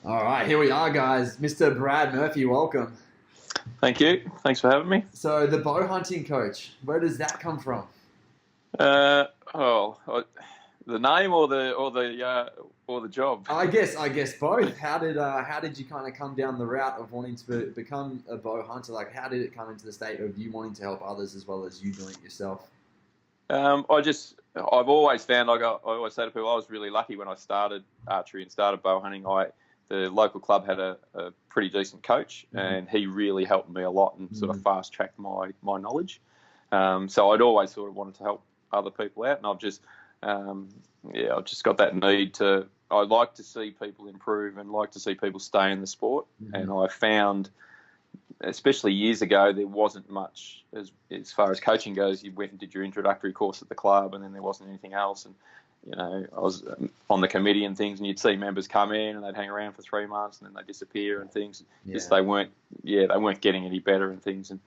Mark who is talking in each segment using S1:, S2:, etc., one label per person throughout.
S1: All right, here we are, guys. Mr. Brad Murphy, welcome.
S2: Thank you. Thanks for having me.
S1: So, the bow hunting coach, where does that come from?
S2: Uh, oh, the name or the job.
S1: I guess both. How did you kind of come down the route of wanting to become a bow hunter? Like, how did it come into the state of you wanting to help others as well as you doing it yourself?
S2: I've always found I always say to people I was really lucky when I started archery and started bow hunting. The local club had a pretty decent coach, and he really helped me a lot and sort of fast tracked my knowledge. So I'd always sort of wanted to help other people out, and I've just got that need to. I like to see people improve and like to see people stay in the sport. And I found, especially years ago, there wasn't much as far as coaching goes. You went and did your introductory course at the club, and then there wasn't anything else. And I was on the committee and things, and you'd see members come in and they'd hang around for 3 months and then they disappear and things. Just they weren't getting any better and things. And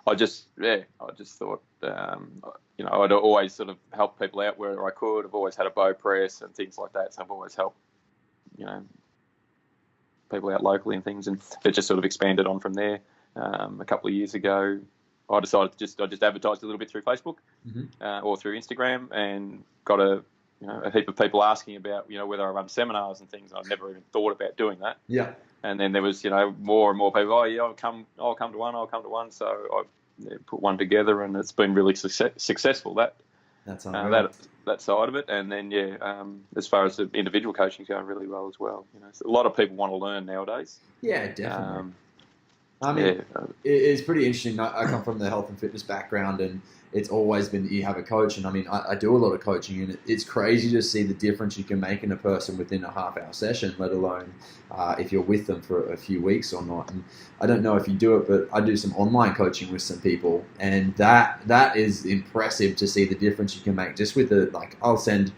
S2: I just thought, I'd always sort of help people out where I could. I've always had a bow press and things like that, so I've always helped, people out locally and things, and it just sort of expanded on from there. A couple of years ago, I decided I just advertised a little bit through Facebook or through Instagram, and got a heap of people asking about whether I run seminars and things. I'd never even thought about doing that.
S1: Yeah.
S2: And then there was more and more people. Oh yeah, I'll come to one. So I put one together, and it's been really successful.
S1: That's
S2: that side of it, and then as far as the individual coaching is going really well as well. So a lot of people want to learn nowadays.
S1: Yeah, definitely. I mean, it's pretty interesting. I come from the health and fitness background, and it's always been that you have a coach. And I mean, I do a lot of coaching, and it's crazy to see the difference you can make in a person within a half-hour session, let alone if you're with them for a few weeks or not. And I don't know if you do it, but I do some online coaching with some people, and that is impressive to see the difference you can make just with I'll send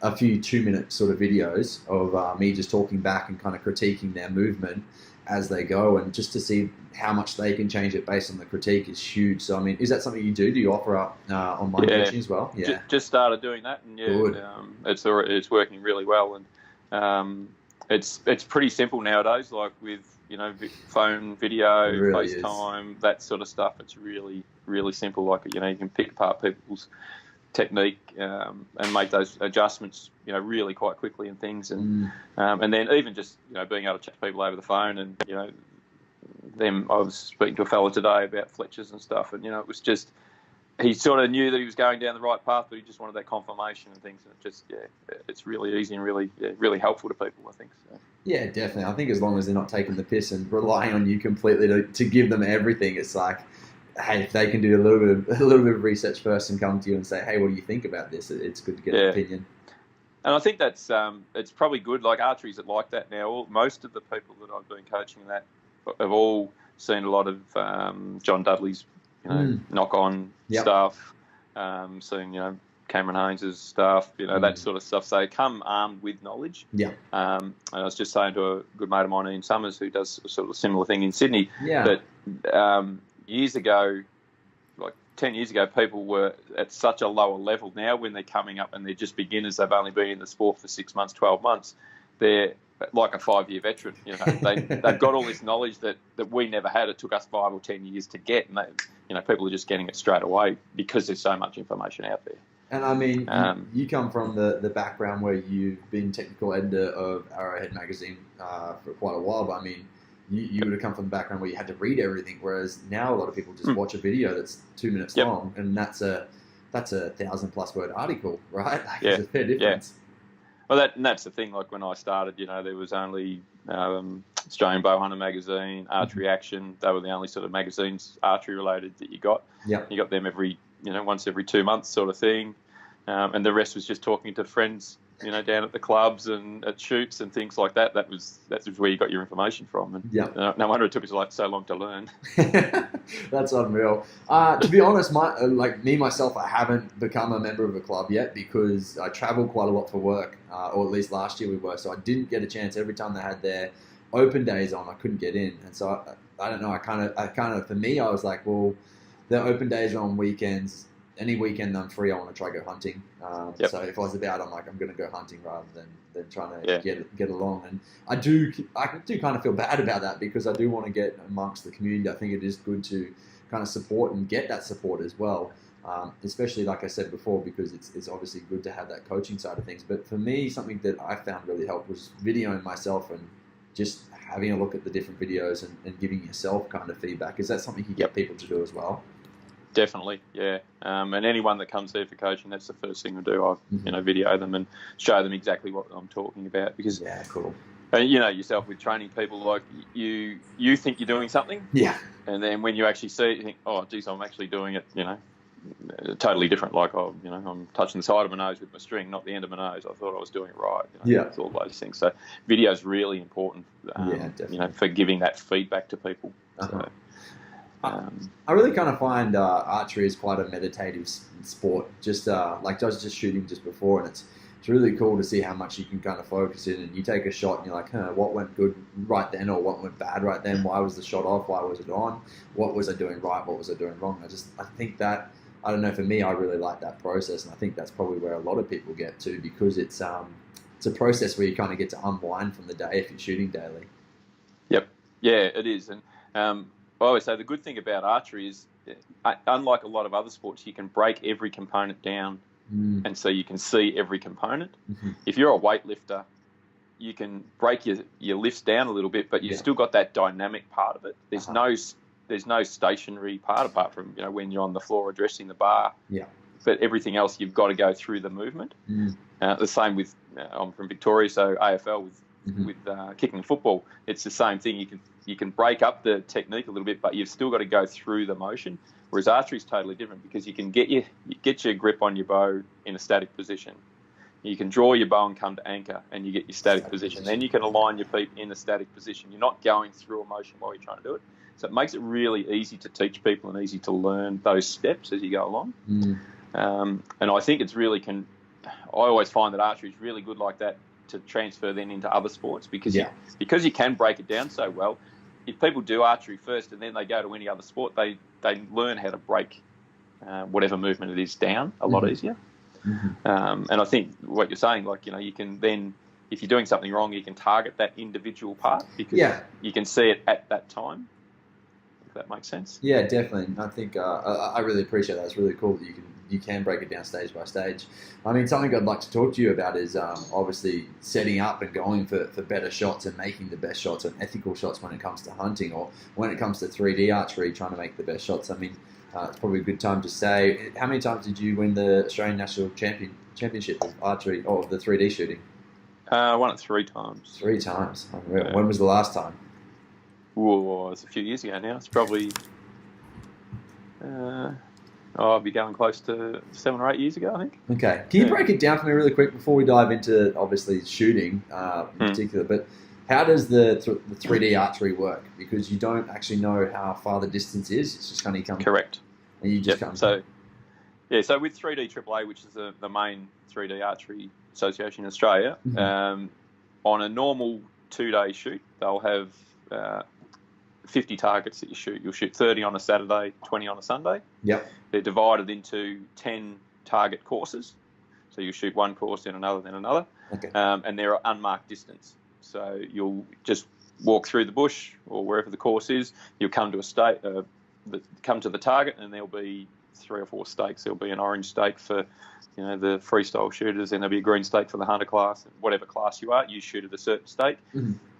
S1: a few 2-minute sort of videos of me just talking back and kind of critiquing their movement as they go, and just to see how much they can change it based on the critique is huge. So, I mean, is that something you do? Do you offer up online coaching as well?
S2: Yeah, just started doing that, and it's working really well, and it's pretty simple nowadays. Like with phone, video,
S1: really
S2: FaceTime, that sort of stuff. It's really really simple. Like you can pick apart people's technique and make those adjustments really quite quickly and things, and then even just being able to chat to people over the phone, and I was speaking to a fellow today about Fletchers and stuff, and it was just he sort of knew that he was going down the right path, but he just wanted that confirmation and things, and it just it's really easy and really helpful to people, I think. So.
S1: Yeah, definitely. I think as long as they're not taking the piss and relying on you completely to give them everything, it's like, hey, if they can do a little bit of research first and come to you and say, hey, what do you think about this? It's good to get an opinion.
S2: And I think that's it's probably good. Like archery's like that now. Most of the people that I've been coaching that have all seen a lot of John Dudley's knock-on stuff, seen Cameron Haynes's stuff, that sort of stuff. So they come armed with knowledge.
S1: Yeah.
S2: And I was just saying to a good mate of mine, Ian Summers, who does a sort of similar thing in Sydney, that years ago, like 10 years ago, people were at such a lower level. Now when they're coming up and they're just beginners, they've only been in the sport for 6 months, 12 months, they're like a 5-year veteran. They've got all this knowledge that we never had. It took us 5 or 10 years to get, and people are just getting it straight away because there's so much information out there.
S1: And I mean, you come from the background where you've been technical editor of Arrowhead Magazine for quite a while, but I mean, you would have come from the background where you had to read everything, whereas now a lot of people just watch a video that's 2 minutes long, and that's a 1,000+ word article, right? There's a fair difference.
S2: Yeah. Well, that's the thing. Like when I started, there was only Australian Bowhunter Magazine, Archery Action. They were the only sort of magazines archery related that you got.
S1: Yeah.
S2: You got them once every 2 months sort of thing, and the rest was just talking to friends, down at the clubs and at shoots and things like that. That's where you got your information from. And no wonder it took us so long to learn.
S1: That's unreal. To be honest, myself, I haven't become a member of a club yet because I travel quite a lot for work, or at least last year we were. So I didn't get a chance. Every time they had their open days on, I couldn't get in. And so I don't know. I kind of for me, I was like, well, the open days are on weekends. any weekend I'm free, I want to try go hunting.
S2: Yep.
S1: So if I was about, I'm like, I'm going to go hunting rather than trying to
S2: Yeah.
S1: get along. And I do kind of feel bad about that because I do want to get amongst the community. I think it is good to kind of support and get that support as well. Especially like I said before, because it's obviously good to have that coaching side of things. But for me, something that I found really helped was videoing myself and just having a look at the different videos and giving yourself kind of feedback. Is that something you get people to do as well?
S2: Definitely, yeah. And anyone that comes there for coaching, that's the first thing we do. I video them and show them exactly what I'm talking about, because
S1: cool.
S2: You know yourself with training people, like you think you're doing something, and then when you actually see it, you think, oh, geez, I'm actually doing it, totally different. Like, I'm touching the side of my nose with my string, not the end of my nose. I thought I was doing it right. It's all those things. So video is really important, for giving that feedback to people. So,
S1: I really kind of find archery is quite a meditative sport. Just like I was just shooting just before, and it's really cool to see how much you can kind of focus in. And you take a shot, and you're like, what went good right then, or what went bad right then? Why was the shot off? Why was it on? What was I doing right? What was I doing wrong? I think that, I don't know, for me, I really like that process, and I think that's probably where a lot of people get to, because it's a process where you kind of get to unwind from the day if you're shooting daily.
S2: Yep, yeah, it is, and I always say the good thing about archery is, unlike a lot of other sports, you can break every component down, and so you can see every component. Mm-hmm. If you're a weightlifter, you can break your lifts down a little bit, but you've still got that dynamic part of it. There's no stationary part apart from when you're on the floor addressing the bar. Yeah. But everything else, you've got to go through the movement. The same with I'm from Victoria, so AFL with kicking football, it's the same thing. You can break up the technique a little bit, but you've still got to go through the motion. Whereas archery is totally different, because you can get your grip on your bow in a static position. You can draw your bow and come to anchor, and you get your static position. Then you can align your feet in a static position. You're not going through a motion while you're trying to do it. So it makes it really easy to teach people and easy to learn those steps as you go along. And I think it's really I always find that archery is really good like that to transfer then into other sports, because you can break it down so well. If people do archery first and then they go to any other sport, they learn how to break whatever movement it is down a lot easier. And I think what you're saying, like, you can then, if you're doing something wrong, you can target that individual part, because you can see it at that time. If that makes sense. Yeah,
S1: definitely. I think I really appreciate that. It's really cool that you can break it down stage by stage. I mean, something I'd like to talk to you about is obviously setting up and going for better shots and making the best shots and ethical shots when it comes to hunting, or when it comes to 3D archery, trying to make the best shots. I mean, it's probably a good time to say, how many times did you win the Australian National Championship of archery, or the 3D shooting?
S2: I won it 3 times.
S1: 3 times. When was the last time?
S2: Oh, it's a few years ago now. It's probably... I'll be going close to 7 or 8 years ago, I think. Okay.
S1: Can you break it down for me really quick before we dive into, obviously, shooting in particular? But how does the 3D archery work? Because you don't actually know how far the distance is. It's just kind of come... Correct. And you just come...
S2: So with 3D AAA, which is the main 3D archery association in Australia, on a normal 2-day shoot, they'll have 50 targets that you shoot. You'll shoot 30 on a Saturday, 20 on a Sunday. Yep. They're divided into 10 target courses. So you shoot one course, then another, then another. Okay. And they're unmarked distance. So you'll just walk through the bush or wherever the course is. You'll come to come to the target, and there'll be 3 or 4 stakes. There'll be an orange stake for the freestyle shooters, and there'll be a green stake for the hunter class. Whatever class you are, you shoot at a certain stake.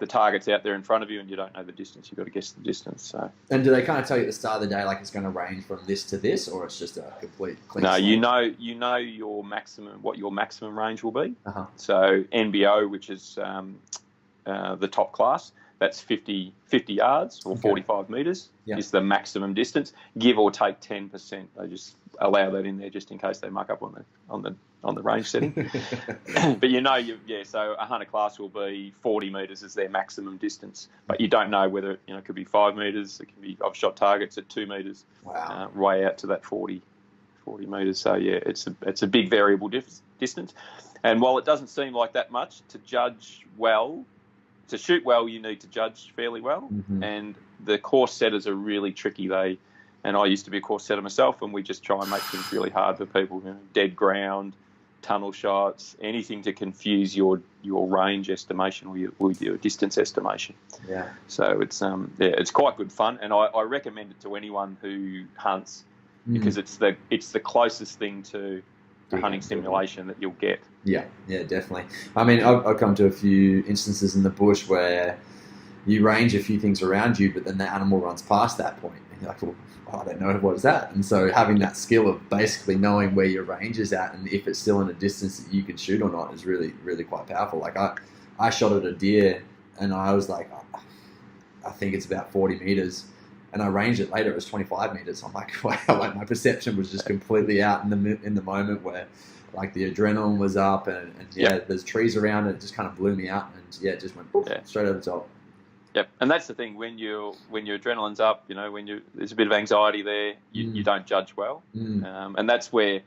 S2: The target's out there in front of you, and you don't know the distance. You've got to guess the distance. So.
S1: And do they kind of tell you at the start of the day, like, it's going to range from this to this, or it's just a complete clean
S2: slate?
S1: You
S2: know your maximum, what your maximum range will be. So NBO, which is the top class, that's 50 yards or 45 metres is the maximum distance, give or take 10%. They just allow that in there just in case they muck up on the range setting. But so a hunter class will be 40 metres as their maximum distance, but you don't know whether it could be 5 metres. It can be, I've shot targets at 2 metres, way out to that 40 metres. So it's a big variable distance, and while it doesn't seem like that much, to judge well. To shoot well, you need to judge fairly well, and the course setters are really tricky. And I used to be a course setter myself, and we just try and make things really hard for people. Dead ground, tunnel shots, anything to confuse your range estimation or your distance estimation.
S1: Yeah.
S2: So it's quite good fun, and I recommend it to anyone who hunts because it's the closest thing to hunting simulation that you'll get.
S1: Yeah, definitely. I mean, I've come to a few instances in the bush where you range a few things around you, but then the animal runs past that point, and you're like, well, I don't know what is that. And so having that skill of basically knowing where your range is at and if it's still in a distance that you can shoot or not is really, really quite powerful. Like I shot at a deer and I was like, I think it's about 40 meters. And I ranged it later, it was 25 meters. I'm like, wow, like my perception was just completely out in the moment where like the adrenaline was up and there's trees around it. It just kind of blew me out and it just went straight over the top.
S2: Yep, and that's the thing when your adrenaline's up, when there's a bit of anxiety there, you don't judge well, and that's where,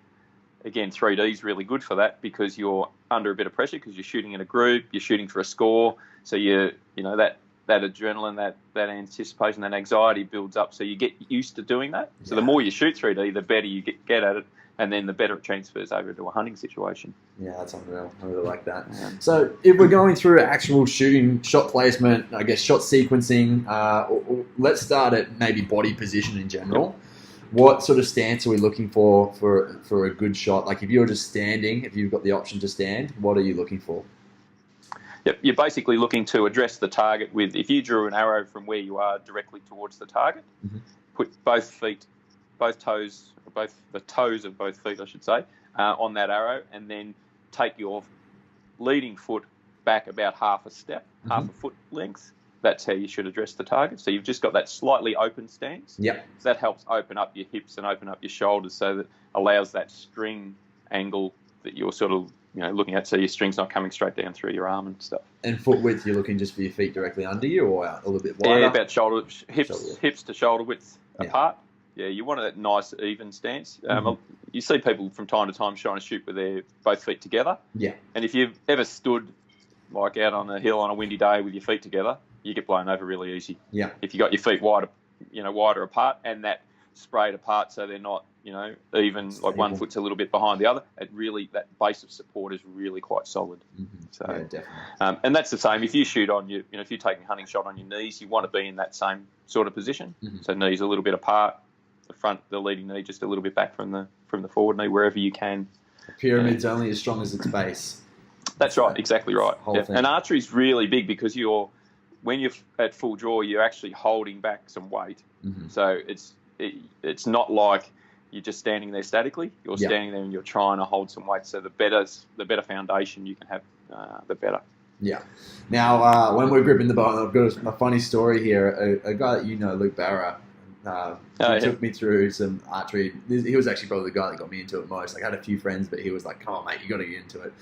S2: again, 3D is really good for that because you're under a bit of pressure because you're shooting in a group, you're shooting for a score, so that adrenaline, that anticipation, that anxiety builds up, so you get used to doing that. So the more you shoot 3D, the better you get at it. And then the better it transfers over to a hunting situation. Yeah,
S1: that's unreal. I really like that. So if we're going through actual shooting, shot placement, I guess shot sequencing, let's start at maybe body position in general. What sort of stance are we looking for a good shot? Like if you're just standing, if you've got the option to stand, what are you looking for?
S2: Yep, you're basically looking to address the target with, if you drew an arrow from where you are directly towards the target, put both the toes of both feet, I should say, on that arrow, and then take your leading foot back about half a step, half a foot length. That's how you should address the target. So you've just got that slightly open stance.
S1: Yep.
S2: So that helps open up your hips and open up your shoulders, so that allows that string angle that you're sort of looking at, so your string's not coming straight down through your arm and stuff.
S1: And foot width, you're looking just for your feet directly under you, or out a little bit wider?
S2: Yeah, about hips to shoulder width apart. Yeah, you want that nice, even stance. You see people from time to time trying to shoot with their both feet together.
S1: Yeah.
S2: And if you've ever stood like out on a hill on a windy day with your feet together, you get blown over really easy.
S1: Yeah.
S2: If you got your feet wider apart and that sprayed apart, so they're not, even
S1: stable.
S2: Like one foot's a little bit behind the other. That base of support is really quite solid. So,
S1: yeah, definitely.
S2: And that's the same if you shoot on if you're taking a hunting shot on your knees, you want to be in that same sort of position. So knees a little bit apart. The leading knee just a little bit back from the forward knee, wherever you can.
S1: The pyramid's only as strong as its base.
S2: That's right, exactly right. And archery's really big because when you're at full draw, you're actually holding back some weight. So it's not like you're just standing there statically. You're standing there and you're trying to hold some weight. So the better foundation you can have, the better.
S1: Yeah. Now, when we're gripping the bow, I've got a funny story here. A guy that Luke Barra. He took me through some archery. He was actually probably the guy that got me into it most. Like, I had a few friends, but he was like, come on, mate, you got to get into it.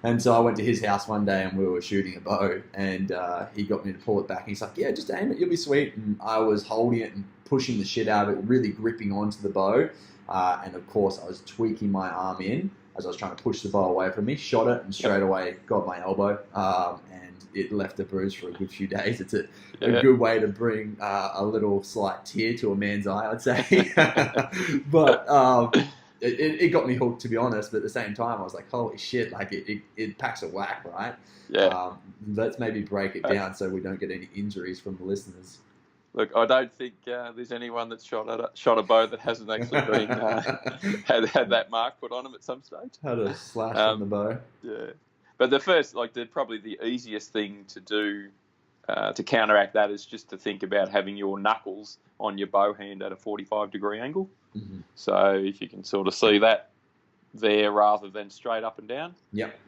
S1: And so I went to his house one day and we were shooting a bow, and he got me to pull it back. And he's like, yeah, just aim it, you'll be sweet. And I was holding it and pushing the shit out of it, really gripping onto the bow. And of course, I was tweaking my arm in as I was trying to push the bow away from me, shot it, and straight away got my elbow. And it left a bruise for a good few days. It's a good way to bring a little slight tear to a man's eye, I'd say. But it got me hooked, to be honest. But at the same time, I was like, holy shit, like it packs a whack, right?
S2: Yeah.
S1: Let's maybe break it down so we don't get any injuries from the listeners.
S2: Look, I don't think there's anyone that's shot a bow that hasn't actually been had that mark put on him at some stage.
S1: Had a slash on the bow.
S2: Yeah. But probably the easiest thing to do to counteract that is just to think about having your knuckles on your bow hand at a 45-degree angle. So if you can sort of see that there rather than straight up and down.
S1: Yep.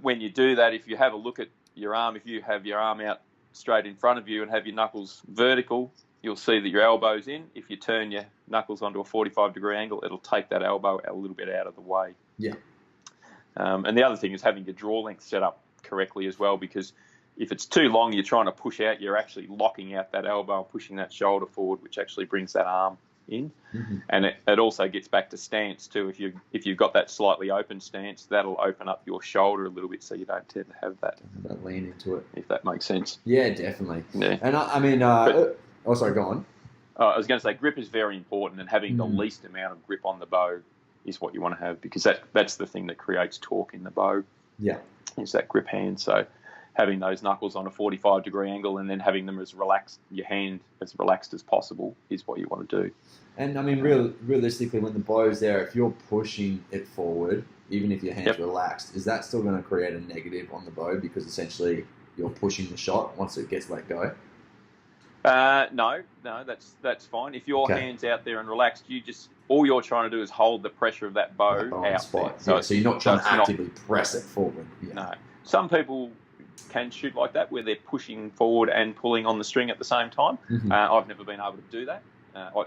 S2: When you do that, if you have a look at your arm, if you have your arm out straight in front of you and have your knuckles vertical, you'll see that your elbow's in. If you turn your knuckles onto a 45-degree angle, it'll take that elbow a little bit out of the way.
S1: Yeah.
S2: And the other thing is having your draw length set up correctly as well, because if it's too long, you're trying to push out, you're actually locking out that elbow and pushing that shoulder forward, which actually brings that arm in. And it also gets back to stance too. If you've got that slightly open stance, that'll open up your shoulder a little bit, so you don't tend to have that
S1: lean into it,
S2: if that makes sense.
S1: Yeah, definitely.
S2: Yeah.
S1: And I mean, sorry, go on.
S2: I was going to say grip is very important, and having the least amount of grip on the bow is what you want to have, because that's the thing that creates torque in the bow.
S1: Yeah.
S2: Is that grip hand. So having those knuckles on a 45-degree angle and then having them as relaxed, your hand as relaxed as possible, is what you want to do.
S1: And I mean, realistically, when the bow's there, if you're pushing it forward, even if your hand's relaxed, is that still going to create a negative on the bow, because essentially you're pushing the shot once it gets let go?
S2: No, that's fine. If your hand's out there and relaxed, all you're trying to do is hold the pressure of that bow out
S1: spot.
S2: there.
S1: So you're not trying to actively press it forward. Yeah.
S2: No. Some people can shoot like that, where they're pushing forward and pulling on the string at the same time. I've never been able to do that.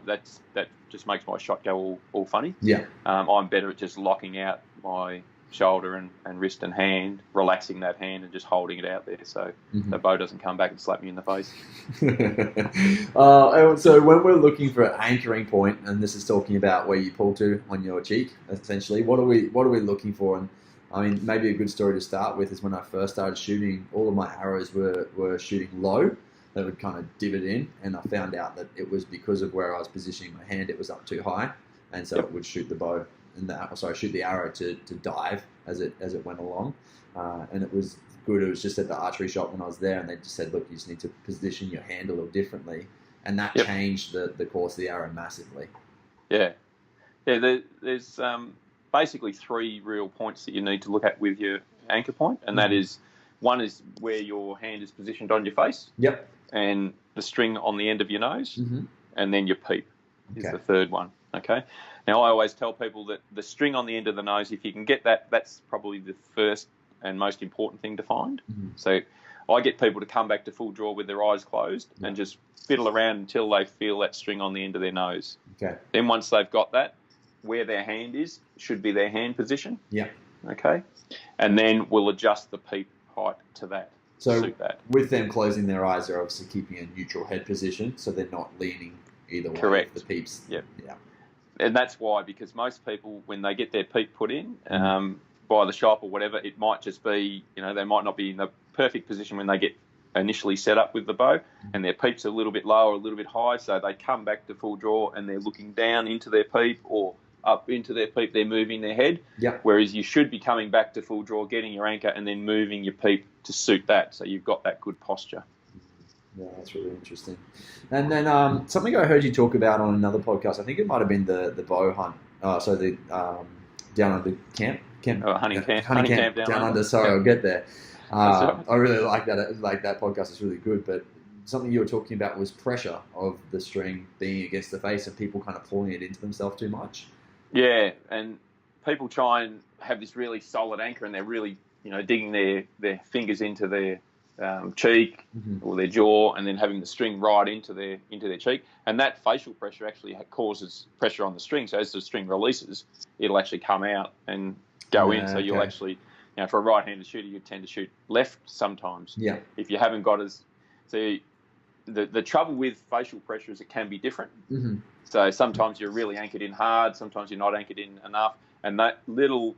S2: That just makes my shot go all funny.
S1: Yeah.
S2: I'm better at just locking out my shoulder and wrist and hand, relaxing that hand and just holding it out there so the bow doesn't come back and slap me in the face.
S1: So when we're looking for an anchoring point, and this is talking about where you pull to on your cheek, essentially, what are we looking for? And I mean, maybe a good story to start with is when I first started shooting, all of my arrows were shooting low. They would kind of divot in, and I found out that it was because of where I was positioning my hand. It was up too high, and so it would shoot the bow. Shoot the arrow to dive as it went along, and it was good. It was just at the archery shop when I was there, and they just said, "Look, you just need to position your hand a little differently," and that changed the course of the arrow massively. Yeah.
S2: There's basically 3 real points that you need to look at with your anchor point, and that is, one is where your hand is positioned on your face.
S1: Yep.
S2: And the string on the end of your nose, and then your peep is the third one. Okay. Now, I always tell people that the string on the end of the nose, if you can get that, that's probably the first and most important thing to find. So I get people to come back to full draw with their eyes closed and just fiddle around until they feel that string on the end of their nose. Okay. Then once they've got that, where their hand is should be their hand position.
S1: Yeah.
S2: Okay. And then we'll adjust the peep height to that.
S1: So with them closing their eyes, they're obviously keeping a neutral head position, so they're not leaning either way.
S2: Correct.
S1: The peeps.
S2: Yep. Yeah. And that's why, because most people, when they get their peep put in by the shop or whatever, it might just be, they might not be in the perfect position when they get initially set up with the bow, and their peeps are a little bit low or a little bit high, so they come back to full draw and they're looking down into their peep or up into their peep, they're moving their head.
S1: Yep.
S2: Whereas you should be coming back to full draw, getting your anchor, and then moving your peep to suit that, so you've got that good posture.
S1: Yeah, that's really interesting. And then something I heard you talk about on another podcast, I think it might have been the bow hunt. Down under camp.
S2: Hunting camp down under.
S1: Sorry, I'll get there. I really like that. Like that podcast is really good. But something you were talking about was pressure of the string being against the face and people kind of pulling it into themselves too much.
S2: Yeah, and people try and have this really solid anchor, and they're really, digging their fingers into their cheek or their jaw, and then having the string right into their cheek, and that facial pressure actually causes pressure on the string. So as the string releases, it'll actually come out and go in. So you'll actually, for a right-handed shooter, you tend to shoot left sometimes.
S1: Yeah.
S2: If you haven't got the trouble with facial pressure is it can be different. So sometimes you're really anchored in hard, sometimes you're not anchored in enough, and that little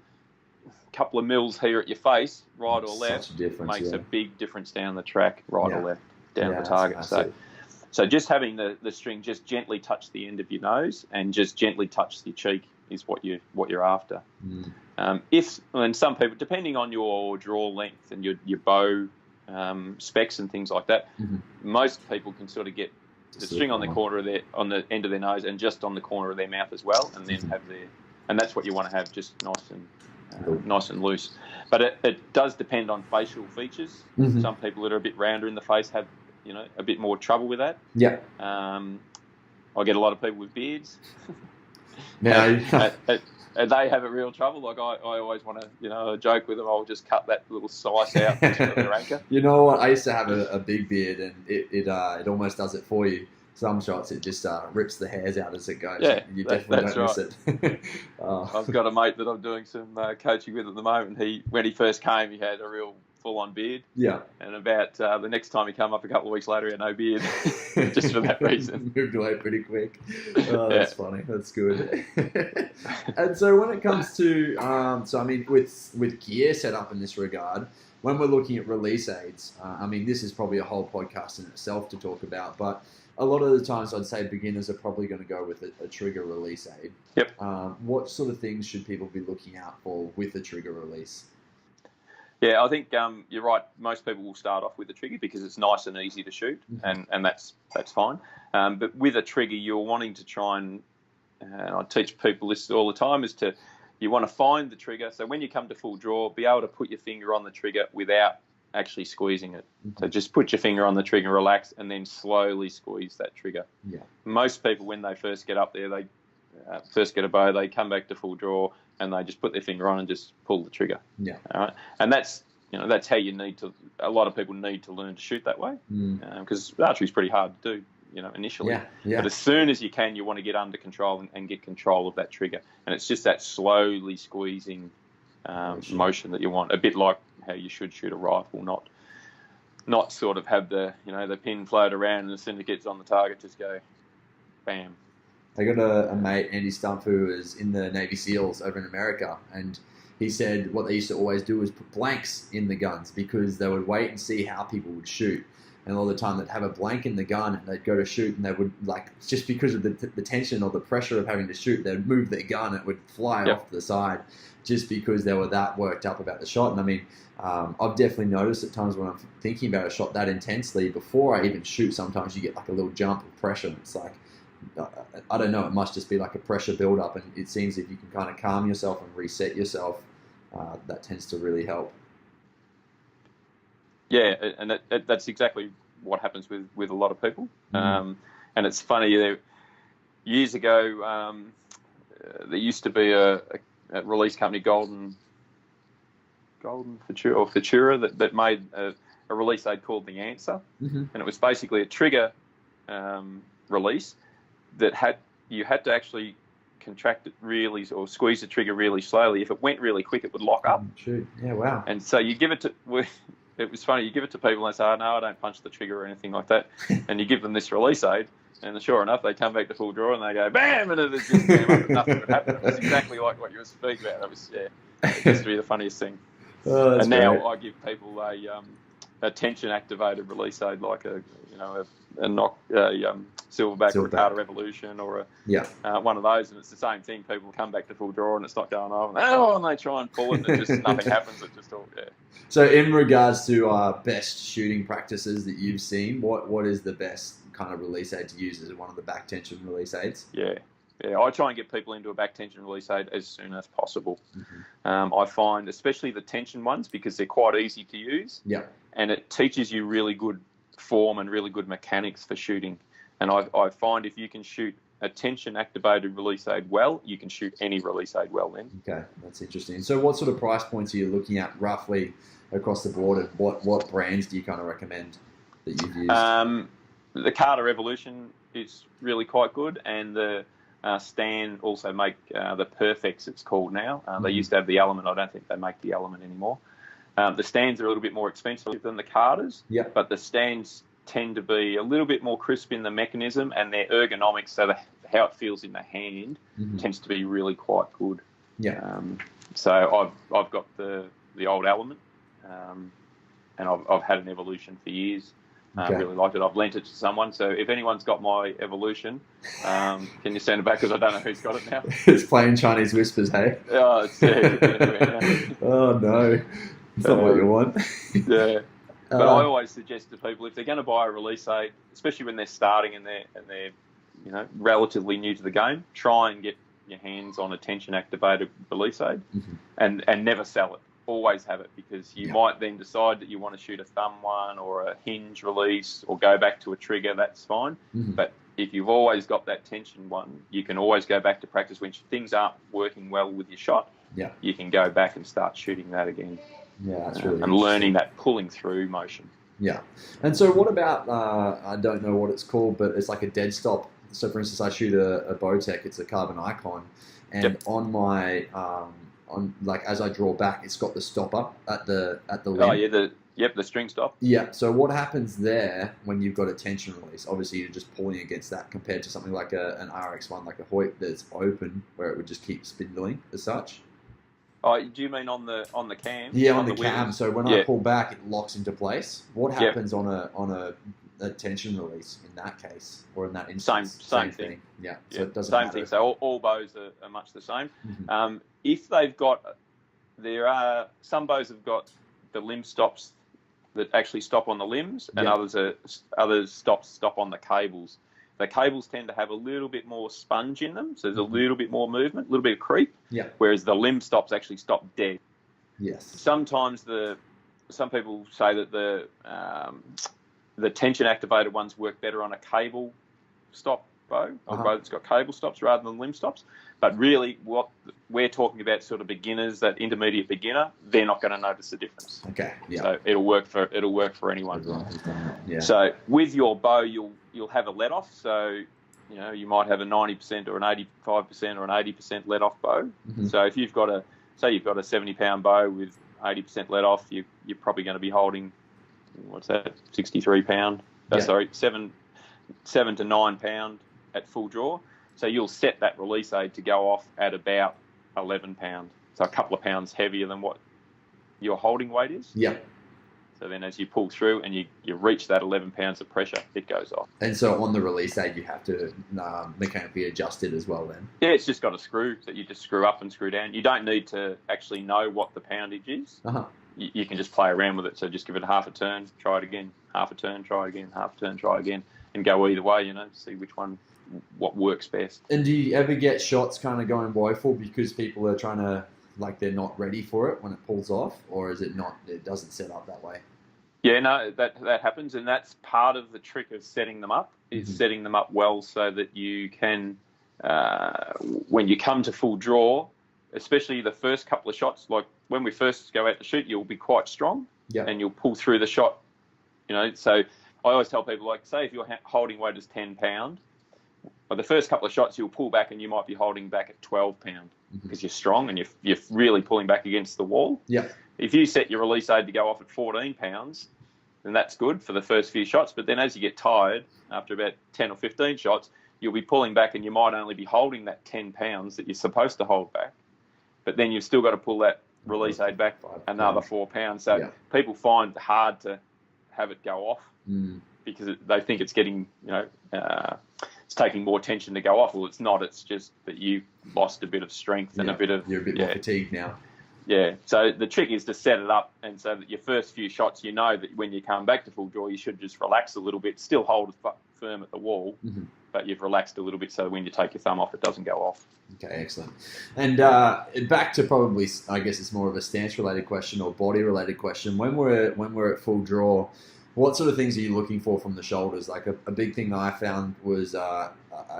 S2: couple of mils here at your face, right or left, makes a big difference down the track, right or left, down the target. So just having the string just gently touch the end of your nose and just gently touch your cheek is what you're after. And some people, depending on your draw length and your bow specs and things like that, most people can sort of get the string on the end of their nose and just on the corner of their mouth as well, and then and that's what you want to have, just nice and loose. But it does depend on facial features. Some people that are a bit rounder in the face have a bit more trouble with that.
S1: Yeah.
S2: I get a lot of people with beards.
S1: Yeah.
S2: And they have a real trouble. Like I always want to, joke with them. I'll just cut that little slice out for their anchor.
S1: You know what? I used to have a big beard, and it almost does it for you. Some shots it just rips the hairs out as it goes.
S2: Yeah,
S1: you definitely don't miss it.
S2: I've got a mate that I'm doing some coaching with at the moment. When he first came, he had a real full-on beard.
S1: Yeah.
S2: And about the next time he came up a couple of weeks later, he had no beard, just for that reason.
S1: Moved away pretty quick. Oh, that's funny. That's good. And so when it comes to, with gear set up in this regard, when we're looking at release aids, I mean, this is probably a whole podcast in itself to talk about, but a lot of the times I'd say beginners are probably going to go with a trigger release aid.
S2: Yep.
S1: What sort of things should people be looking out for with a trigger release?
S2: Yeah, I think you're right. Most people will start off with a trigger because it's nice and easy to shoot, and that's fine. But with a trigger, you're wanting to try and I teach people this all the time, you want to find the trigger. So when you come to full draw, be able to put your finger on the trigger without actually squeezing it. So just put your finger on the trigger, relax, and then slowly squeeze that trigger. Yeah. Most people, when they first get up there, they first get a bow, they come back to full draw, and they just put their finger on and just pull the trigger. Yeah. All right. And that's how you need to. A lot of people need to learn to shoot that way because archery is pretty hard to do. Initially. Yeah. But as soon as you can, you want to get under control and get control of that trigger. And it's just that slowly squeezing motion that you want, a bit like how you should shoot a rifle, not sort of have the pin float around and as soon as it gets on the target, just go, bam.
S1: I got a mate, Andy Stump, who is in the Navy SEALs over in America, and he said what they used to always do was put blanks in the guns because they would wait and see how people would shoot. And all the time they'd have a blank in the gun and they'd go to shoot and they would, just because of the tension or the pressure of having to shoot, they'd move their gun and it would fly off to the side just because they were that worked up about the shot. And I mean, I've definitely noticed at times when I'm thinking about a shot that intensely, before I even shoot, sometimes you get like a little jump of pressure. It's like, I don't know, it must just be like a pressure build-up. And it seems if you can kind of calm yourself and reset yourself, that tends to really help.
S2: Yeah, and that's exactly what happens with a lot of people. And it's funny, years ago, there used to be a release company, Golden Futura, that made a release aid called The Answer. And it was basically a trigger release that you had to actually contract it really or squeeze the trigger really slowly. If it went really quick, it would lock up.
S1: Shoot. Yeah, wow.
S2: And so you give it to... It was funny, you give it to people and they say, oh, no, I don't punch the trigger or anything like that. And you give them this release aid, and sure enough, they come back to full draw and they go, bam, and it just came up and nothing would happen. It was exactly like what you were speaking about. It used to be the funniest thing.
S1: Oh,
S2: and now I give people a tension-activated release aid, like a Silverback or a Carter Evolution or one of those, and it's the same thing. People come back to full draw and it's not going on, and they try and pull it and just nothing happens. It just all
S1: So in regards to best shooting practices that you've seen, what is the best kind of release aid to use? Is it one of the back tension release aids?
S2: Yeah, I try and get people into a back tension release aid as soon as possible. I find, especially the tension ones, because they're quite easy to use. Yeah, and it teaches you really good form and really good mechanics for shooting. And I find if you can shoot a tension-activated release aid well, you can shoot any release aid well then. Okay,
S1: that's interesting. So what sort of price points are you looking at roughly across the board, and what brands do you kind of recommend that you've used?
S2: The Carter Evolution is really quite good, and the Stan also make the Perfects, it's called now. They used to have the Element. I don't think they make the Element anymore. The Stans are a little bit more expensive than the Carters, but the Stans tend to be a little bit more crisp in the mechanism, and their ergonomics, so how it feels in the hand, tends to be really quite good. Yeah. So I've got the old Element, and I've had an Evolution for years. Really liked it. I've lent it to someone, so if anyone's got my Evolution, can you send it back, because I don't know who's got it now.
S1: It's playing Chinese whispers, hey?
S2: Oh,
S1: oh no, it's not what you want.
S2: Yeah. But I always suggest to people, if they're going to buy a release aid, especially when they're starting and they're relatively new to the game, try and get your hands on a tension-activated release aid, and never sell it. Always have it, because you might then decide that you want to shoot a thumb one or a hinge release or go back to a trigger. That's fine. But if you've always got that tension one, you can always go back to practice. When things aren't working well with your shot, you can go back and start shooting that again.
S1: Yeah, that's really
S2: and learning that pulling through motion.
S1: Yeah. And so what about, I don't know what it's called, but it's like a dead stop. So for instance, I shoot a Bowtech, it's a carbon icon, and on my, as I draw back, it's got the stopper at the limb.
S2: Oh yeah, the string stop.
S1: Yeah. So what happens there when you've got a tension release? Obviously, you're just pulling against that compared to something like an RX1, like a Hoyt that's open, where it would just keep spindling as such.
S2: Oh, do you mean on the cam?
S1: Yeah, on the cam.
S2: wheels?
S1: So when I pull back, it locks into place. What happens on a tension release in that case, or in that instance?
S2: Same thing.
S1: Yeah. So it doesn't
S2: same
S1: matter.
S2: thing. So all bows are much the same.
S1: Mm-hmm.
S2: If they've got, there are some bows have got the limb stops that actually stop on the limbs, and others stop on the cables. The cables tend to have a little bit more sponge in them, so there's a little bit more movement, a little bit of creep.
S1: Yeah.
S2: Whereas the limb stops actually stop dead.
S1: Yes.
S2: Sometimes some people say that the tension activated ones work better on a cable stop bow, or bow that's got cable stops rather than limb stops. But really, what we're talking about, sort of beginners, that intermediate beginner, they're not going to notice the difference.
S1: Okay. Yeah.
S2: So it'll work for anyone.
S1: Yeah.
S2: So with your bow, you'll have a let off. So you might have a 90% or an 85% or an 80% let off bow.
S1: Mm-hmm.
S2: So if you've got a 70-pound bow with 80% let off, you're probably going to be holding, what's that, 63 pound? Sorry, 7 to 9 pound at full draw. So you'll set that release aid to go off at about 11 pound. So a couple of pounds heavier than what your holding weight is.
S1: Yeah.
S2: So then as you pull through and you reach that 11 pounds of pressure, it goes off.
S1: And so on the release aid, you have to mechanically adjust it as well then?
S2: Yeah, it's just got a screw that you just screw up and screw down. You don't need to actually know what the poundage is.
S1: Uh-huh.
S2: You can just play around with it. So just give it half a turn, try it again, half a turn, try it again, half a turn, try again, and go either way, see what works best.
S1: And do you ever get shots kind of going woeful because people are trying to, they're not ready for it when it pulls off, or is it not, it doesn't set up that way?
S2: Yeah, no, that happens, and that's part of the trick of setting them up, is setting them up well so that you can, when you come to full draw, especially the first couple of shots, like when we first go out to shoot, you'll be quite strong, and you'll pull through the shot, So I always tell people, say if your holding weight is 10 pound, well, the first couple of shots you'll pull back and you might be holding back at 12 pound because you're strong and you're really pulling back against the wall.
S1: Yeah.
S2: If you set your release aid to go off at 14 pounds, then that's good for the first few shots. But then as you get tired, after about 10 or 15 shots, you'll be pulling back and you might only be holding that 10 pounds that you're supposed to hold back. But then you've still got to pull that release aid back another 4 pounds. So people find it hard to have it go off because they think it's getting, it's taking more tension to go off. Well, it's not. It's just that you lost a bit of strength and a bit of...
S1: You're a bit more fatigued now.
S2: Yeah. So the trick is to set it up and so that your first few shots, that when you come back to full draw, you should just relax a little bit, still hold firm at the wall, but you've relaxed a little bit so that when you take your thumb off, it doesn't go off.
S1: Okay, excellent. And back to probably, I guess it's more of a stance-related question or body-related question. When we're at full draw, what sort of things are you looking for from the shoulders? Like a big thing that I found was I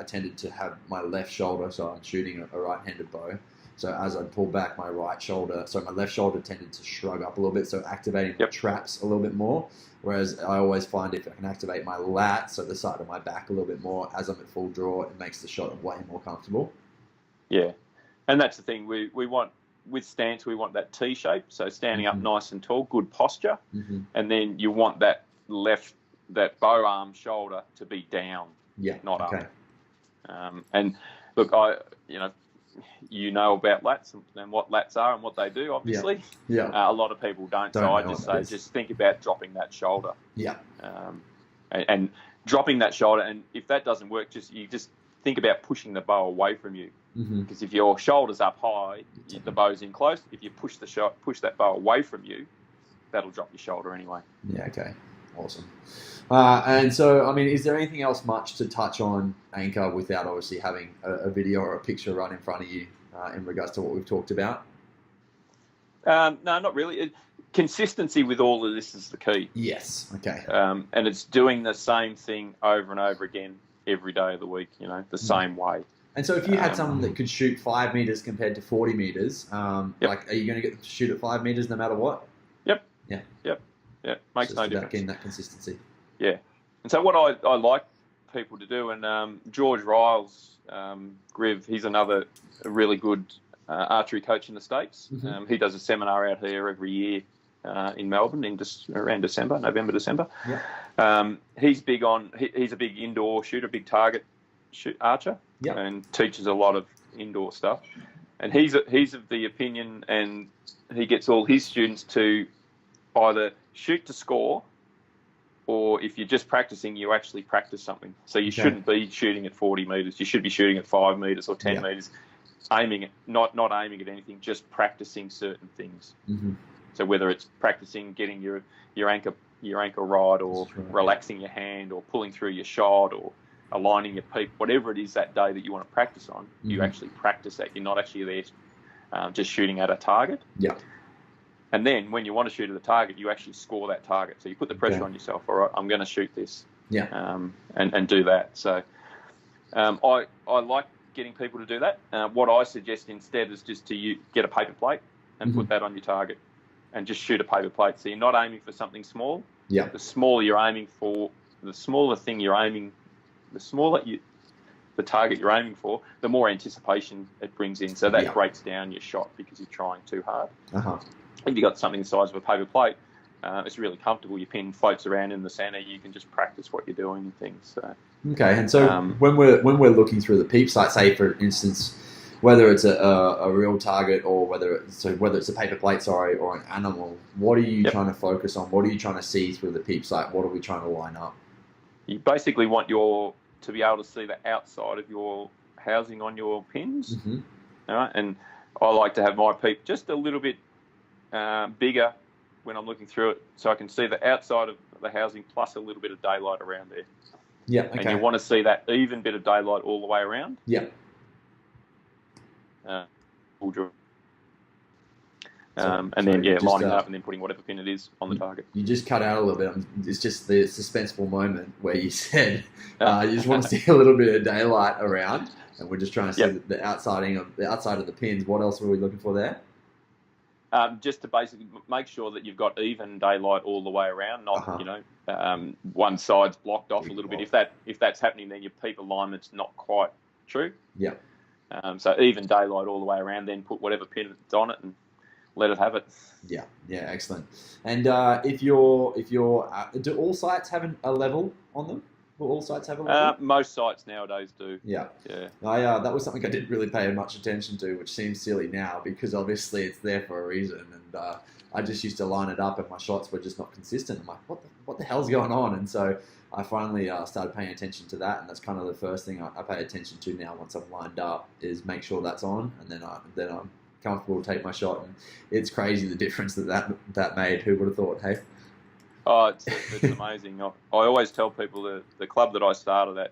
S1: tended to have my left shoulder, so I'm shooting a right-handed bow. So as I pull back my right shoulder, so my left shoulder tended to shrug up a little bit, so activating the traps a little bit more. Whereas I always find if I can activate my lat, so the side of my back a little bit more, as I'm at full draw, it makes the shot way more comfortable.
S2: Yeah, and that's the thing. We want, with stance, we want that T shape, so standing up nice and tall, good posture, and then you want that bow arm shoulder to be down, not up. And look, about lats and what lats are and what they do, obviously. A lot of people don't so I just say, just think about dropping that shoulder. And dropping that shoulder, and if that doesn't work, you just think about pushing the bow away from you. Because if your shoulder's up high, the bow's in close. If you push that bow away from you, that'll drop your shoulder anyway.
S1: Yeah, okay. Awesome. And so, is there anything else much to touch on anchor without obviously having a video or a picture right in front of you in regards to what we've talked about?
S2: No, not really. Consistency with all of this is the key.
S1: Yes. Okay.
S2: And it's doing the same thing over and over again every day of the week, the same way.
S1: And so if you had someone that could shoot 5 meters compared to 40 meters, are you going to get them to shoot at 5 meters no matter what?
S2: Yeah, makes no difference.
S1: About getting that consistency.
S2: Yeah. And so what I like people to do, and George Riles, Griv, he's another really good archery coach in the States. He does a seminar out here every year in Melbourne around November, December. He's big on, he's a big indoor shooter, big target archer, and teaches a lot of indoor stuff. And he's of the opinion, and he gets all his students to either shoot to score, or if you're just practicing, you actually practice something. So you shouldn't be shooting at 40 metres. You should be shooting at 5 metres or 10 metres, aiming at not aiming at anything, just practicing certain things.
S1: Mm-hmm.
S2: So whether it's practicing getting your anchor right, or relaxing your hand, or pulling through your shot, or aligning your peep, whatever it is that day that you want to practice on, you actually practice that. You're not actually there just shooting at a target.
S1: Yeah.
S2: And then when you want to shoot at the target, you actually score that target. So you put the pressure on yourself. All right, I'm going to shoot this.
S1: Yeah.
S2: And do that. So I like getting people to do that. What I suggest instead is just to get a paper plate and put that on your target, and just shoot a paper plate. So you're not aiming for something small.
S1: Yeah.
S2: The smaller you're aiming for, the smaller thing you're aiming, the smaller the target you're aiming for, the more anticipation it brings in. So that breaks down your shot because you're trying too hard. If you've got something the size of a paper plate, it's really comfortable. Your pin floats around in the centre. You can just practice what you're doing and things. So.
S1: Okay, and so when we're looking through the Peeps site, say for instance, whether it's a real target or whether it's a paper plate, or an animal, what are you trying to focus on? What are you trying to see through the Peeps site? What are we trying to line up?
S2: You basically want to be able to see the outside of your housing on your pins.
S1: Mm-hmm.
S2: All right, and I like to have my peep just a little bit bigger when I'm looking through it, so I can see the outside of the housing plus a little bit of daylight around there.
S1: Yeah, okay.
S2: And you want to see that even bit of daylight all the way around.
S1: Yeah.
S2: And then lining it up and then putting whatever pin it is on the target.
S1: You just cut out a little bit. It's just the suspenseful moment where you said you just want to see a little bit of daylight around, and we're just trying to see the outside of the pins. What else were we looking for there?
S2: Just to basically make sure that you've got even daylight all the way around, not one side's blocked off a little bit. If that's happening, then your peep alignment's not quite true.
S1: Yeah.
S2: So even daylight all the way around, then put whatever pin it's on it and let it have it.
S1: Yeah, excellent. And if you're do all sites have a level on them? Will all sites have a level?
S2: Most sites nowadays do.
S1: Yeah. That was something I didn't really pay much attention to, which seems silly now because obviously it's there for a reason. And I just used to line it up, and my shots were just not consistent. I'm like, what the hell's going on? And so I finally started paying attention to that, and that's kind of the first thing I pay attention to now once I'm lined up is make sure that's on, and then I'm comfortable to take my shot. And it's crazy the difference that made. Who would have thought? Hey.
S2: Oh, it's amazing. I always tell people the club that I started at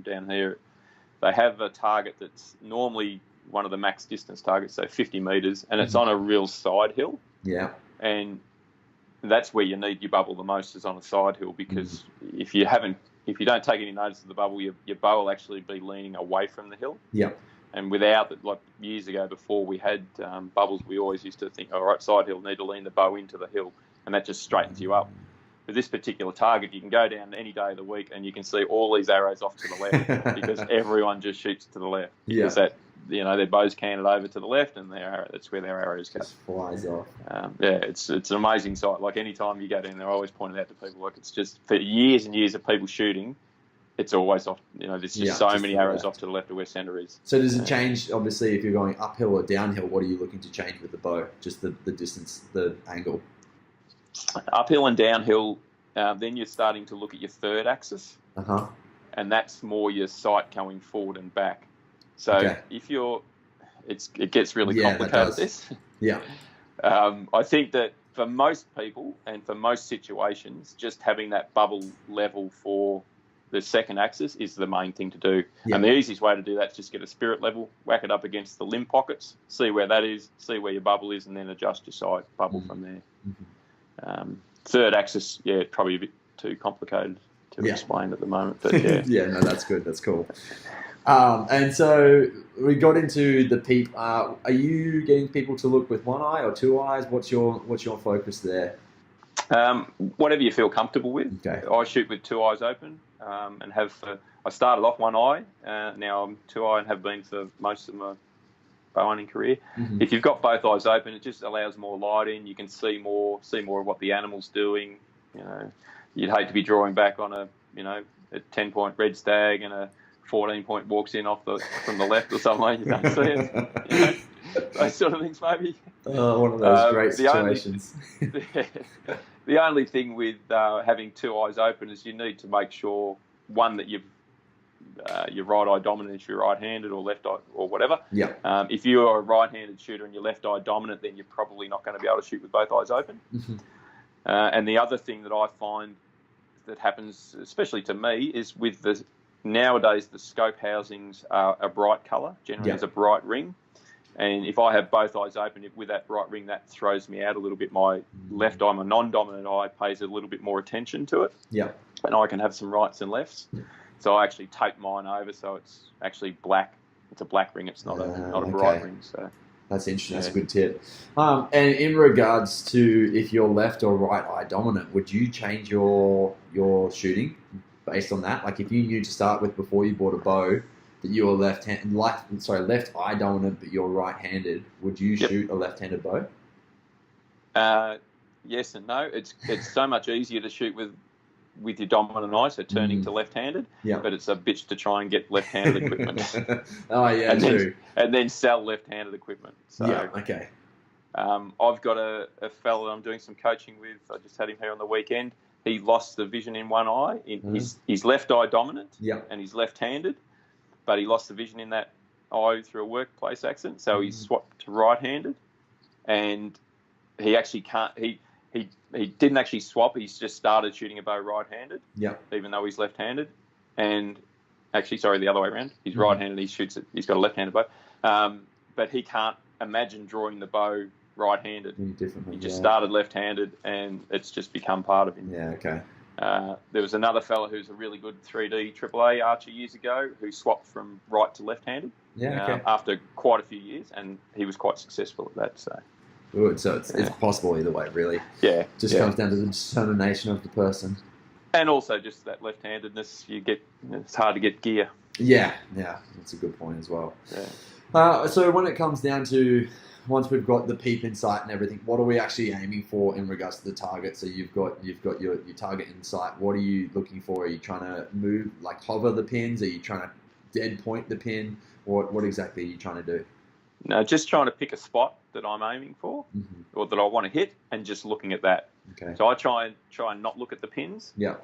S2: down here, they have a target that's normally one of the max distance targets, so 50 metres, and it's on a real side hill.
S1: Yeah.
S2: And that's where you need your bubble the most, is on a side hill, because if you don't take any notice of the bubble, your bow will actually be leaning away from the hill.
S1: Yeah.
S2: And without it, like years ago before we had bubbles, we always used to think, all right, side hill, need to lean the bow into the hill, and that just straightens you up. With this particular target, you can go down any day of the week and you can see all these arrows off to the left because everyone just shoots to the left.
S1: Yeah.
S2: Because their bow's canted over to the left, and that's where their arrows go.
S1: Just flies off.
S2: It's an amazing sight. Like any time you go down there, I always point it out to people. Like it's just for years and years of people shooting, it's always off. There's just so many arrows off to the left of where centre is.
S1: So does it change? Obviously, if you're going uphill or downhill, what are you looking to change with the bow? Just the distance, the angle.
S2: Uphill and downhill, then you're starting to look at your third axis, and that's more your sight going forward and back. So if it gets really complicated. This, I think that for most people and for most situations, just having that bubble level for the second axis is the main thing to do. Yeah. And the easiest way to do that is just get a spirit level, whack it up against the limb pockets, see where that is, see where your bubble is, and then adjust your sight bubble from there. Third axis, probably a bit too complicated to explain at the moment. But
S1: no, that's good. That's cool. And so we got into the peep. Are you getting people to look with one eye or two eyes? What's your focus there?
S2: Whatever you feel comfortable with.
S1: Okay.
S2: I shoot with two eyes open and have. I started off one eye. Now I'm two eye and have been for most of my bow hunting career. If you've got both eyes open, it just allows more light in. You can see more of what the animal's doing. You'd hate to be drawing back on a 10-point red stag and a 14-point walks in from the left or something. You don't see it. those sort of things maybe.
S1: One of those great situations.
S2: The only thing with having two eyes open is you need to make sure, one, that you're right eye dominant if you're right-handed, or left eye, or whatever.
S1: Yeah.
S2: If you are a right-handed shooter and you're left eye dominant, then you're probably not going to be able to shoot with both eyes open.
S1: Mm-hmm.
S2: And the other thing that I find that happens, especially to me, is with nowadays the scope housings are a bright colour, generally as a bright ring. And if I have both eyes open with that bright ring, that throws me out a little bit. My left eye, my non-dominant eye, pays a little bit more attention to it.
S1: Yeah.
S2: And I can have some rights and lefts. So I actually tape mine over so it's actually black. It's a black ring. It's not a bright ring. So
S1: that's interesting. That's a good tip. And in regards to if you're left or right eye dominant, would you change your shooting based on that? Like if you knew to start with before you bought a bow that you were left eye dominant, but you're right-handed, would you shoot a left-handed bow?
S2: Yes and no. It's so much easier to shoot with your dominant eye, so turning to left-handed.
S1: Yeah.
S2: But it's a bitch to try and get left-handed equipment.
S1: Oh yeah, true.
S2: And then sell left-handed equipment. So,
S1: yeah. Okay.
S2: I've got a fella that I'm doing some coaching with. I just had him here on the weekend. He lost the vision in one eye. He's left eye dominant.
S1: Yeah.
S2: And he's left-handed. But he lost the vision in that eye through a workplace accident, so he swapped to right-handed, and he actually can't. He didn't actually swap. He's just started shooting a bow right-handed.
S1: Yeah.
S2: Even though he's left-handed, and actually, sorry, the other way around. He's right-handed. He shoots it. He's got a left-handed bow, but he can't imagine drawing the bow right-handed. He just started left-handed, and it's just become part of him.
S1: Yeah. Okay.
S2: There was another fella who's a really good 3D AAA archer years ago who swapped from right to left-handed after quite a few years, and he was quite successful at that. So,
S1: good. So it's possible either way, really.
S2: Yeah.
S1: Just comes down to the determination of the person.
S2: And also just that left-handedness, it's hard to get gear.
S1: Yeah, that's a good point as well. Yeah. So when it comes down to, once we've got the peep in sight and everything, what are we actually aiming for in regards to the target? So you've got your target in sight. What are you looking for? Are you trying to move, like hover the pins? Are you trying to dead point the pin? What exactly are you trying to do?
S2: No, just trying to pick a spot that I'm aiming for, or that I want to hit, and just looking at that.
S1: Okay.
S2: So I try and not look at the pins.
S1: Yeah.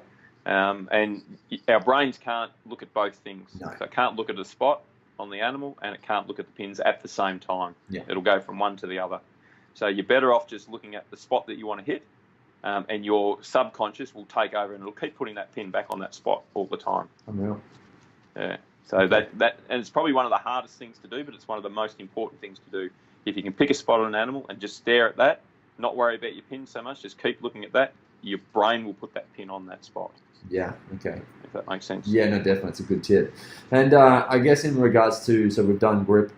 S2: And our brains can't look at both things.
S1: No.
S2: So it can't look at a spot on the animal, and it can't look at the pins at the same time.
S1: Yeah.
S2: It'll go from one to the other. So you're better off just looking at the spot that you want to hit, and your subconscious will take over, and it'll keep putting that pin back on that spot all the time.
S1: Unreal.
S2: Yeah. So that and it's probably one of the hardest things to do, but it's one of the most important things to do. If you can pick a spot on an animal and just stare at that, not worry about your pin so much, just keep looking at that, your brain will put that pin on that spot.
S1: Yeah, okay.
S2: If that makes sense.
S1: Yeah, no, definitely. It's a good tip. And I guess in regards to, so we've done grip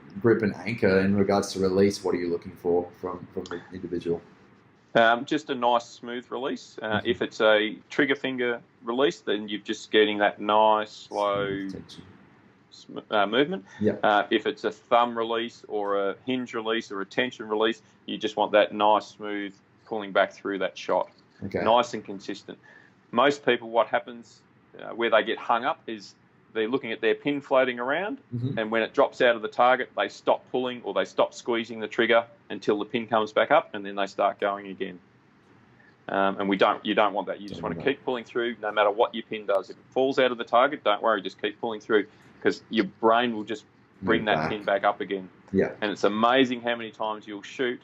S1: and anchor. In regards to release, what are you looking for from the individual?
S2: Just a nice, smooth release. If it's a trigger finger release, then you're just getting that nice, slow movement.
S1: Yeah.
S2: If it's a thumb release or a hinge release or a tension release, you just want that nice, smooth pulling back through that shot.
S1: Okay.
S2: Nice and consistent. Most people, what happens where they get hung up is they're looking at their pin floating around, and when it drops out of the target, they stop pulling or they stop squeezing the trigger until the pin comes back up, and then they start going again. And you don't want that. You just want to keep pulling through no matter what your pin does. If it falls out of the target, don't worry, just keep pulling through, because your brain will just bring that pin back up again.
S1: Yeah.
S2: And it's amazing how many times you'll shoot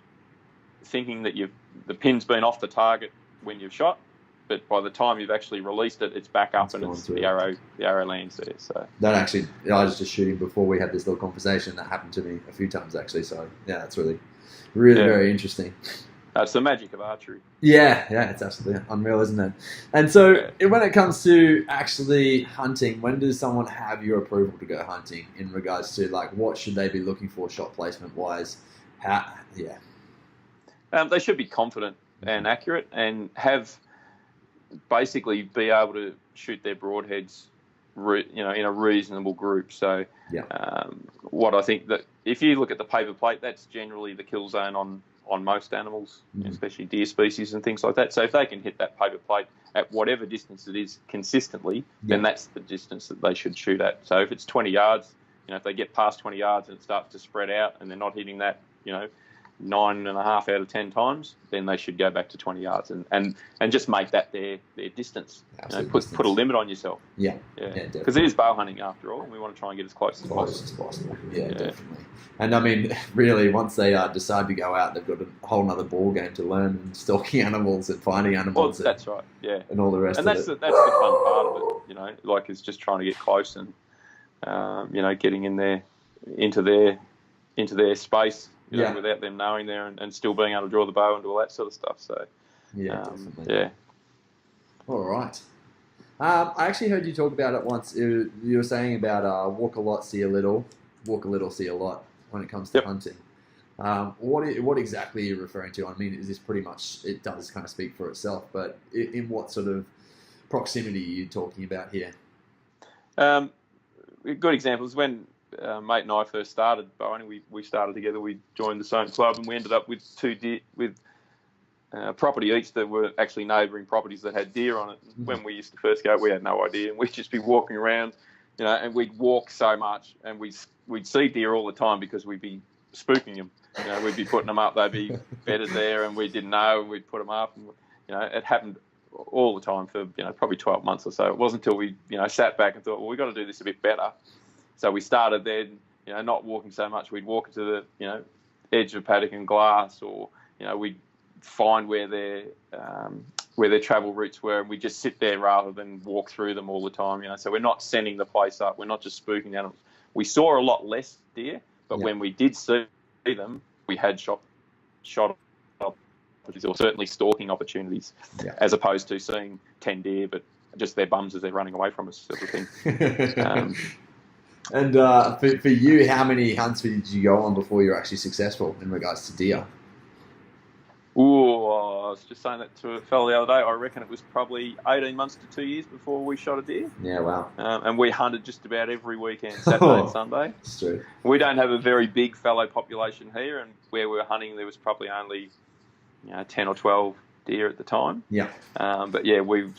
S2: thinking that the pin's been off the target when you've shot, but by the time you've actually released it, it's back up, and the arrow lands there. So
S1: that actually, I was just shooting before we had this little conversation. That happened to me a few times actually. So yeah, it's really very interesting.
S2: It's the magic of archery.
S1: Yeah, it's absolutely unreal, isn't it? And so when it comes to actually hunting, when does someone have your approval to go hunting in regards to, like, what should they be looking for shot placement wise?
S2: They should be confident and accurate, and basically be able to shoot their broadheads, in a reasonable group. So what I think that if you look at the paper plate, that's generally the kill zone on most animals, especially deer species and things like that. So if they can hit that paper plate at whatever distance it is consistently, then that's the distance that they should shoot at. So if it's 20 yards, if they get past 20 yards and it starts to spread out and they're not hitting that 9.5 out of 10 times, then they should go back to 20 yards and just make that their distance. Put a limit on yourself.
S1: Yeah.
S2: Because it is bow hunting after all, and we want to try and get as close as
S1: possible. Yeah, definitely. And I mean, really, once they decide to go out, they've got a whole other ball game to learn, and stalking animals and finding animals.
S2: Well, that's right. Yeah,
S1: and all the rest.
S2: And that's the fun part of it. Like it's just trying to get close and getting in there into their space. Without them knowing there, and still being able to draw the bow and do all that sort of stuff. So,
S1: definitely.
S2: Yeah.
S1: All right. I actually heard you talk about it once. You were saying about walk a lot, see a little. Walk a little, see a lot when it comes to hunting. What exactly are you referring to? I mean, is this pretty much, it does kind of speak for itself, but in what sort of proximity are you talking about here?
S2: Good examples. When mate and I first started bowhunting, we started together, we joined the same club, and we ended up with two deer, with property each that were actually neighbouring properties that had deer on it. Mm-hmm. When we used to first go, we had no idea, and we'd just be walking around, and we'd walk so much, and we'd see deer all the time because we'd be spooking them. We'd be putting them up, they'd be bedded there, and we didn't know, and we'd put them up. And, it happened all the time for probably 12 months or so. It wasn't until we sat back and thought, well, we've got to do this a bit better. So we started then, not walking so much. We'd walk to the edge of paddock and glass, or we'd find where their travel routes were, and we just sit there rather than walk through them all the time. So we're not sending the place up. We're not just spooking animals. We saw a lot less deer, but when we did see them, we had shot opportunities, or certainly stalking opportunities, as opposed to seeing 10 deer, but just their bums as they're running away from us, sort of thing.
S1: And for you, how many hunts did you go on before you were actually successful in regards to deer?
S2: Ooh, I was just saying that to a fellow the other day. I reckon it was probably 18 months to 2 years before we shot a deer.
S1: Yeah, wow.
S2: And we hunted just about every weekend, Saturday and Sunday.
S1: That's true. We
S2: don't have a very big fallow population here, and where we were hunting, there was probably only 10 or 12 deer at the time.
S1: Yeah.
S2: But yeah, we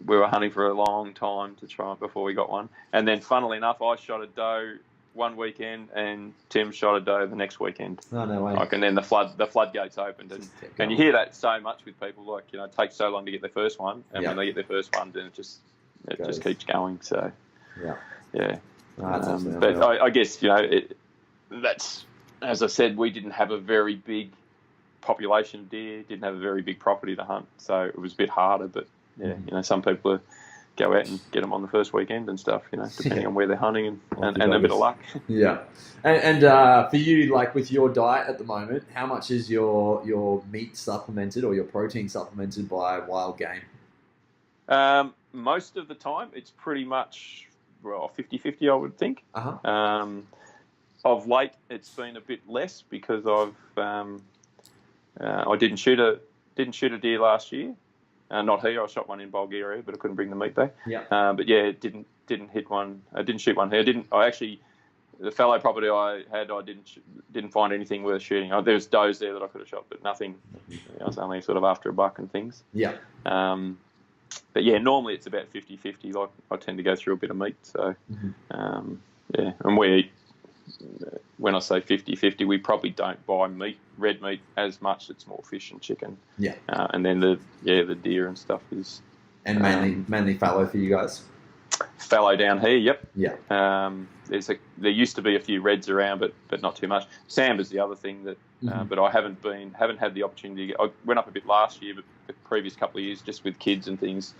S2: were hunting for a long time to try before we got one. And then, funnily enough, I shot a doe one weekend, and Tim shot a doe the next weekend.
S1: Oh, no way.
S2: And then the floodgates opened, and you hear that so much with people. It takes so long to get their first one, and when they get their first one, then it just keeps going. So yeah. But I guess that's, as I said, we didn't have a very big population of deer, didn't have a very big property to hunt, so it was a bit harder. But some people go out and get them on the first weekend and stuff, depending on where they're hunting and a bit of luck.
S1: Yeah. And for you, like with your diet at the moment, how much is your meat supplemented or your protein supplemented by wild game?
S2: Most of the time, it's pretty much 50-50, I would think.
S1: Uh-huh.
S2: Of late, it's been a bit less because I didn't shoot a deer last year. Not here. I shot one in Bulgaria, but I couldn't bring the meat there.
S1: Yeah.
S2: But yeah, didn't hit one. I didn't shoot one here. The fallow property I had, I didn't find anything worth shooting. There was does there that I could have shot, but nothing. I was only sort of after a buck and things.
S1: Yeah.
S2: But yeah, normally it's about 50-50. Like I tend to go through a bit of meat. So yeah, and we eat. When I say 50-50, we probably don't buy red meat as much. It's more fish and chicken.
S1: Yeah.
S2: And then the deer and stuff is.
S1: And mainly fallow for you guys.
S2: Fallow down here, yep.
S1: Yeah.
S2: There used to be a few reds around, but not too much. Samba's the other thing that, but I haven't had the opportunity. I went up a bit last year, but the previous couple of years, just with kids and things,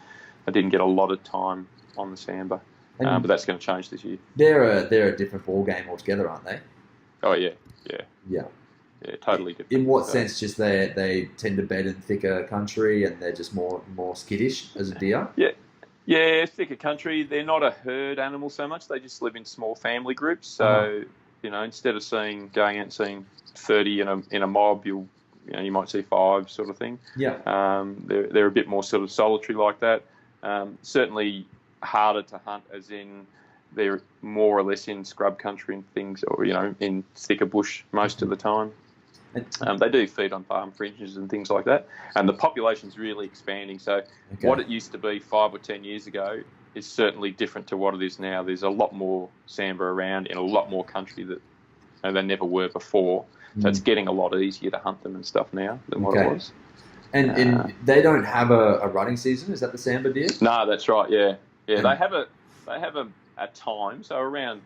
S2: I didn't get a lot of time on the samba. But that's going to change this year.
S1: They're a different ball game altogether, aren't they?
S2: Oh yeah.
S1: Yeah,
S2: totally different.
S1: In what sense? Just they tend to bed in thicker country, and they're just more skittish as a deer.
S2: Yeah, thicker country. They're not a herd animal so much. They just live in small family groups. So instead of going out and seeing 30 in a mob, you might see 5 sort of thing.
S1: Yeah.
S2: They're a bit more sort of solitary like that. Certainly harder to hunt, as in they're more or less in scrub country and things, or in thicker bush most of the time. They do feed on palm fringes and things like that, and the population's really expanding. So what it used to be 5 or 10 years ago is certainly different to what it is now. There's a lot more samba around in a lot more country that there never were before. So it's getting a lot easier to hunt them and stuff now than what it was.
S1: And they don't have a rutting season. Is that the sambar deer?
S2: No, that's right. Yeah. They have a time. So around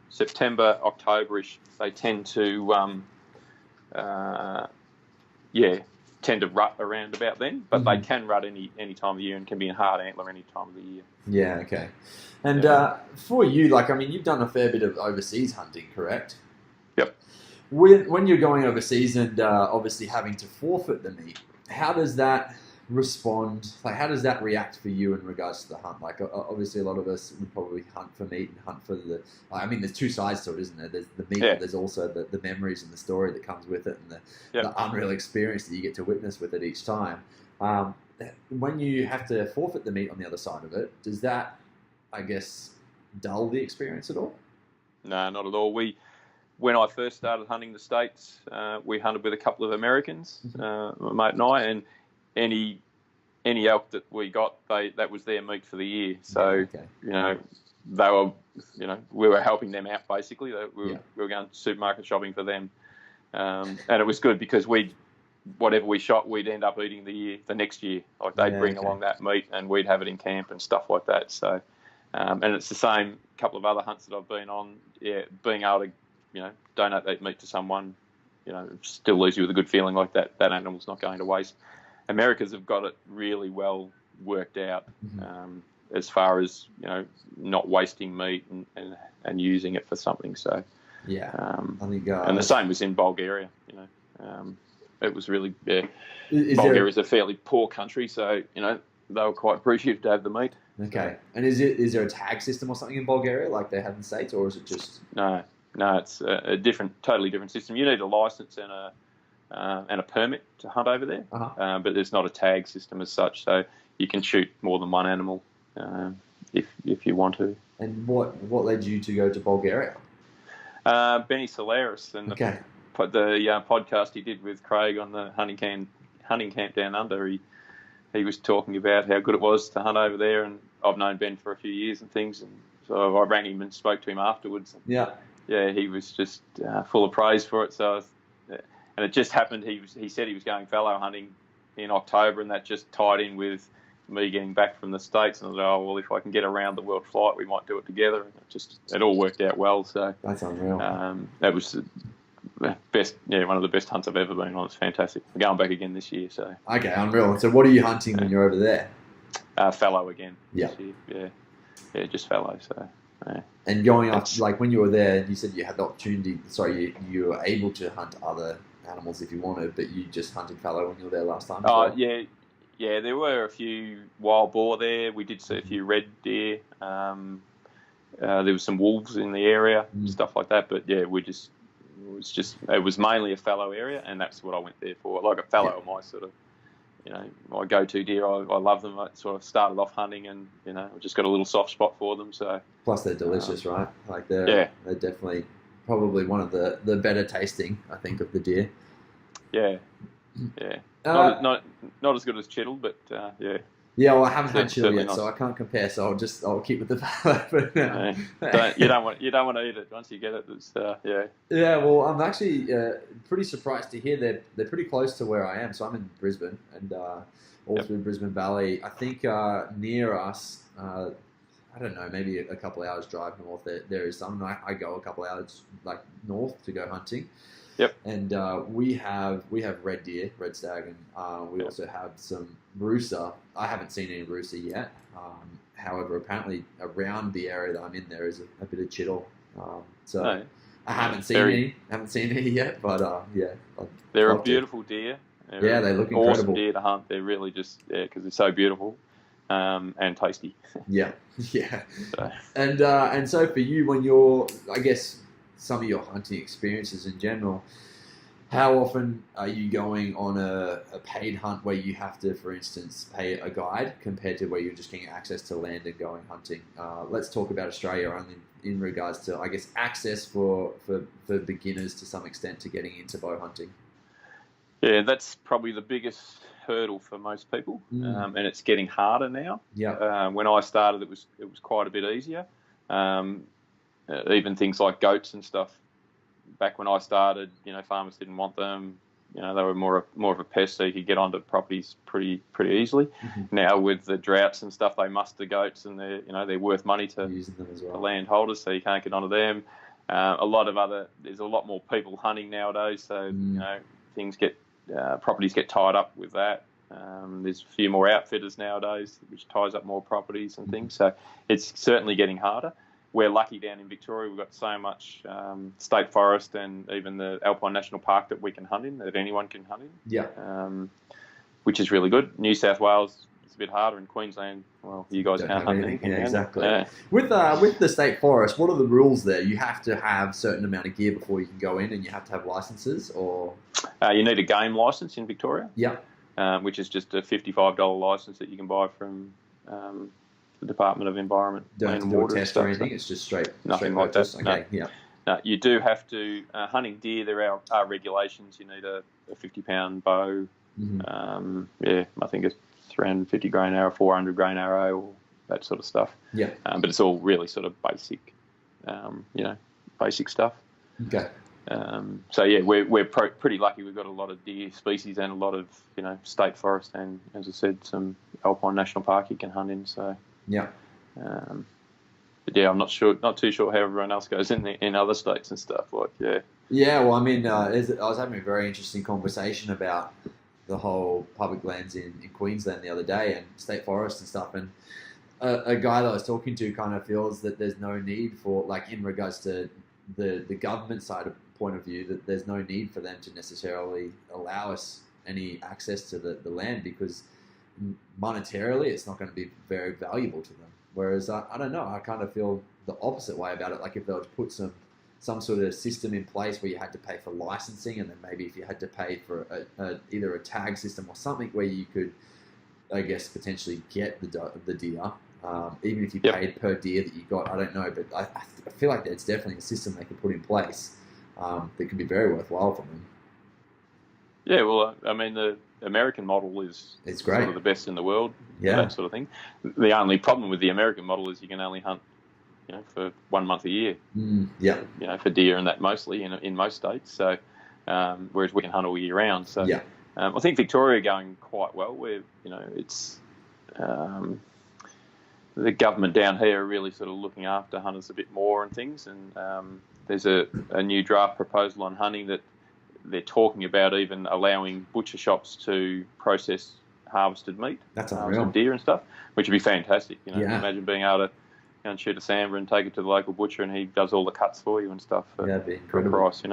S2: September, Octoberish, they tend to tend to rut around about then. But they can rut any time of the year and can be in hard antler any time of the year.
S1: Yeah. Okay. And for you, you've done a fair bit of overseas hunting, correct?
S2: Yep.
S1: When you're going overseas and obviously having to forfeit the meat, how does that respond? How does that react for you in regards to the hunt? Obviously, a lot of us would probably hunt for meat and hunt for the. There's two sides to it, isn't there? There's the meat, but there's also the memories and the story that comes with it, and the unreal experience that you get to witness with it each time. When you have to forfeit the meat on the other side of it, does that, I guess, dull the experience at all? No,
S2: not at all. When I first started hunting the States, we hunted with a couple of Americans, my mate and I, and any elk that we got, that was their meat for the year. So, they were, we were helping them out basically. We were going supermarket shopping for them. And it was good because whatever we shot, we'd end up eating the next year. Like they'd bring along that meat and we'd have it in camp and stuff like that. So, and it's the same couple of other hunts that I've been on. Yeah, being able to, donate that meat to someone, still leaves you with a good feeling like that animal's not going to waste. Americans have got it really well worked out as far as, not wasting meat and using it for something. So, I think, and the same was in Bulgaria, it was really, Bulgaria is a fairly poor country, so, they were quite appreciative to have the meat.
S1: Okay. And is there a tag system or something in Bulgaria like they have in the States, or is it just...
S2: No, it's a totally different system. You need a license and a permit to hunt over there, but there's not a tag system as such. So you can shoot more than one animal if you want to.
S1: And what led you to go to Bulgaria?
S2: Benny Solaris and the podcast he did with Craig on the hunting camp down under. He was talking about how good it was to hunt over there, and I've known Ben for a few years and things, and so I rang him and spoke to him afterwards. Yeah, he was just full of praise for it. So, and it just happened. He said he was going fallow hunting in October, and that just tied in with me getting back from the States. And I was like, oh well, if I can get around the world flight, we might do it together. And it all worked out well. So
S1: that's unreal.
S2: That was the best, one of the best hunts I've ever been on. It's fantastic. I'm going back again this year. So
S1: okay, unreal. So what are you hunting when you're over there?
S2: Fallow again.
S1: Yeah.
S2: This year. Yeah, just fallow. So. Yeah.
S1: And going off, when you were there, you said you had the opportunity. Sorry, you were able to hunt other animals if you wanted, but you just hunted fallow when you were there last time.
S2: Oh yeah. There were a few wild boar there. We did see a few red deer. There was some wolves in the area, stuff like that. But yeah, it was mainly a fallow area, and that's what I went there for. Like a fallow, my sort of. My go-to deer. I love them. I sort of started off hunting, and I just got a little soft spot for them. So
S1: plus they're delicious, right? They're definitely probably one of the better tasting, I think, of the deer.
S2: Yeah. Not as good as Chiddle, but yeah.
S1: Yeah, well, I haven't had Chiddle yet, so I can't compare. So I'll keep with the fallow.
S2: You don't want to eat it once you get it. It's
S1: Yeah, well, I'm actually pretty surprised to hear they're pretty close to where I am. So I'm in Brisbane, and all through Brisbane Valley. I think near us, I don't know, maybe a couple of hours drive north. There is some. I go a couple of hours north to go hunting.
S2: Yep.
S1: And we have red deer, red stag, and we also have some rooster. I haven't seen any rooster yet. However, apparently around the area that I'm in, there is a bit of chiddle. I haven't seen any yet, but
S2: they're a beautiful deer.
S1: They look incredible.
S2: Awesome deer to hunt. They're really just because they're so beautiful and tasty.
S1: Yeah. So. And so for you, when you're, I guess, some of your hunting experiences in general, how often are you going on a paid hunt where you have to, for instance, pay a guide compared to where you're just getting access to land and going hunting? Let's talk about Australia only in regards to, I guess, access for beginners to some extent to getting into bow hunting.
S2: Yeah, that's probably the biggest hurdle for most people, and it's getting harder now.
S1: Yeah.
S2: When I started, it was quite a bit easier. Even things like goats and stuff back when I started, farmers didn't want them. They were more of a pest, so you could get onto properties pretty easily.
S1: Mm-hmm.
S2: Now with the droughts and stuff, they muster goats, and they're worth money to
S1: using them as well.
S2: the landholders, so you can't get onto them. There's a lot more people hunting nowadays, so properties get tied up with that. There's a few more outfitters nowadays, which ties up more properties and things. So it's certainly getting harder. We're lucky down in Victoria. We've got so much state forest and even the Alpine National Park that we can hunt in, that anyone can hunt in.
S1: Yeah.
S2: Which is really good. New South Wales, it's a bit harder. In Queensland, well, you guys can't hunt anything.
S1: Yeah, exactly. With the state forest, what are the rules there? You have to have a certain amount of gear before you can go in, and you have to have licenses, or
S2: you need a game license in Victoria.
S1: Yeah.
S2: Which is just a $55 license that you can buy from the Department of Environment
S1: and Water. Test or anything. It's just
S2: nothing like that.
S1: Okay.
S2: No.
S1: Yeah.
S2: No, you do have to hunting deer. There are regulations. You need a 50-pound bow.
S1: Mm-hmm.
S2: I think it's 350 grain arrow, 400 grain arrow, or that sort of stuff.
S1: Yeah.
S2: But it's all really sort of basic, basic stuff.
S1: Okay.
S2: So yeah, we're pretty lucky. We've got a lot of deer species and a lot of state forest, and as I said, some Alpine National Park you can hunt in. So
S1: yeah.
S2: But yeah, I'm not too sure how everyone else goes in other states and stuff.
S1: Yeah, well, I mean, I was having a very interesting conversation about the whole public lands in Queensland the other day and state forest and stuff, and a guy that I was talking to kind of feels that there's no need for, like, in regards to the government side of point of view, that there's no need for them to necessarily allow us any access to the land, because monetarily it's not going to be very valuable to them. Whereas I don't know, I kind of feel the opposite way about it. Like if they were to put some sort of system in place where you had to pay for licensing, and then maybe if you had to pay for either a tag system or something where you could, I guess, potentially get the deer, even if you paid per deer that you got. I don't know, but I feel like it's definitely a system they could put in place that could be very worthwhile for them.
S2: Yeah, well, I mean, the American model is
S1: great.
S2: Sort of the best in the world,
S1: yeah,
S2: that sort of thing. The only problem with the American model is you can only hunt, for 1 month a year.
S1: Yeah.
S2: For deer and that mostly in most states. So, whereas we can hunt all year round. So,
S1: yeah.
S2: I think Victoria are going quite well. Where it's the government down here are really sort of looking after hunters a bit more and things. And there's a new draft proposal on hunting that they're talking about even allowing butcher shops to process harvested meat.
S1: That's unreal.
S2: Deer and stuff, which would be fantastic.
S1: Yeah.
S2: Imagine being able to go and shoot a sambar and take it to the local butcher, and he does all the cuts for you and stuff for,
S1: that'd be incredible.
S2: For a price,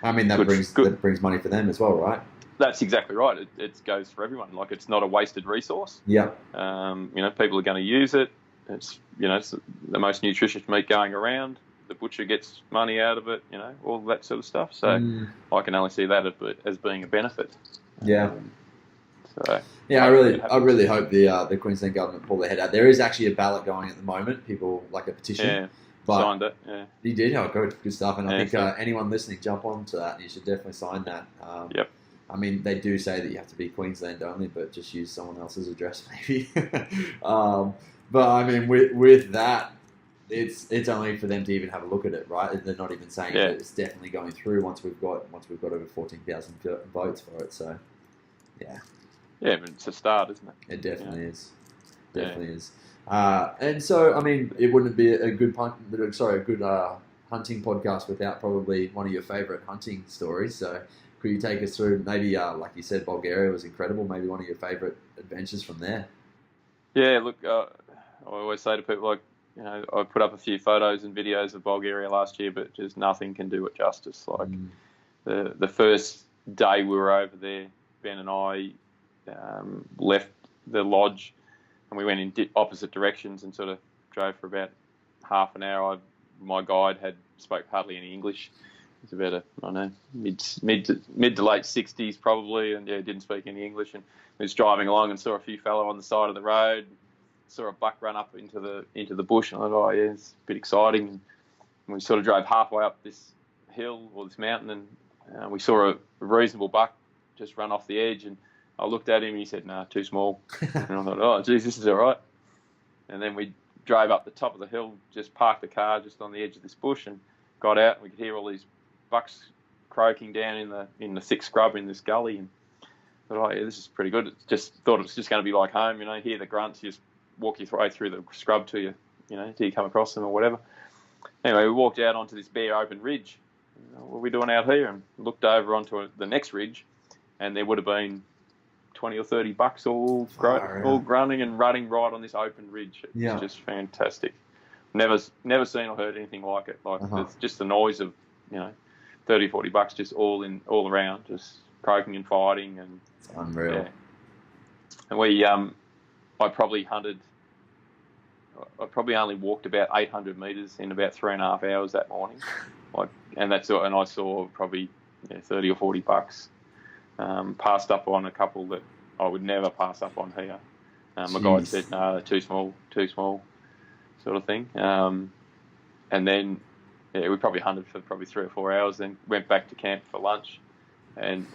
S1: I mean, that brings money for them as well, right?
S2: That's exactly right. It goes for everyone. Like, it's not a wasted resource.
S1: Yeah.
S2: People are going to use it. It's it's the most nutritious meat going around. The butcher gets money out of it. All that sort of stuff. So I can only see that as being a benefit.
S1: Yeah.
S2: So
S1: yeah, I really hope the Queensland government pull their head out. There is actually a ballot going at the moment. People like a petition.
S2: Yeah.
S1: But
S2: signed it. Yeah.
S1: You did. Oh, good stuff. And I think
S2: so.
S1: Anyone listening, jump onto that. You should definitely sign that.
S2: Yep.
S1: I mean, they do say that you have to be Queensland only, but just use someone else's address, maybe. But I mean, with that, it's only for them to even have a look at it, right? They're not even saying that it's definitely going through once we've got over 14,000 votes for it. So, yeah.
S2: Yeah, but it's a start, isn't it?
S1: It definitely is. Definitely is. And so, I mean, it wouldn't be a good hunting podcast without probably one of your favourite hunting stories. So, could you take us through maybe, like you said, Bulgaria was incredible. Maybe one of your favourite adventures from there.
S2: Yeah, look, I always say to people, like, I put up a few photos and videos of Bulgaria last year, but just nothing can do it justice. Like the first day we were over there, Ben and I left the lodge and we went in opposite directions and sort of drove for about half an hour. My guide spoke hardly any English. He's about mid to late 60s probably, and didn't speak any English. And we was driving along and saw a few fellow on the side of the road. Saw a buck run up into the bush, and I thought, it's a bit exciting. And we sort of drove halfway up this hill or this mountain, and we saw a reasonable buck just run off the edge. And I looked at him, and he said, "Nah, too small." And I thought, "Oh, geez, this is all right." And then we drove up the top of the hill, just parked the car just on the edge of this bush, and got out. And we could hear all these bucks croaking down in the thick scrub in this gully, and thought, oh yeah, this is pretty good. Thought it was just going to be like home, you know. Hear the grunts, you just walk your way through the scrub till you come across them or whatever. Anyway, we walked out onto this bare open ridge. What are we doing out here? And looked over onto the next ridge, and there would have been 20 or 30 bucks all grunting and rutting right on this open ridge. It was just fantastic. Never seen or heard anything like it. Like it's just the noise of 30, 40 bucks just all around, just croaking and fighting, and
S1: it's unreal.
S2: Yeah. And we I probably only walked about 800 metres in about 3.5 hours that morning. And I saw probably 30 or 40 bucks. Passed up on a couple that I would never pass up on here. My guide said, no, they're too small, sort of thing. And then we probably hunted for probably 3 or 4 hours, then went back to camp for lunch. And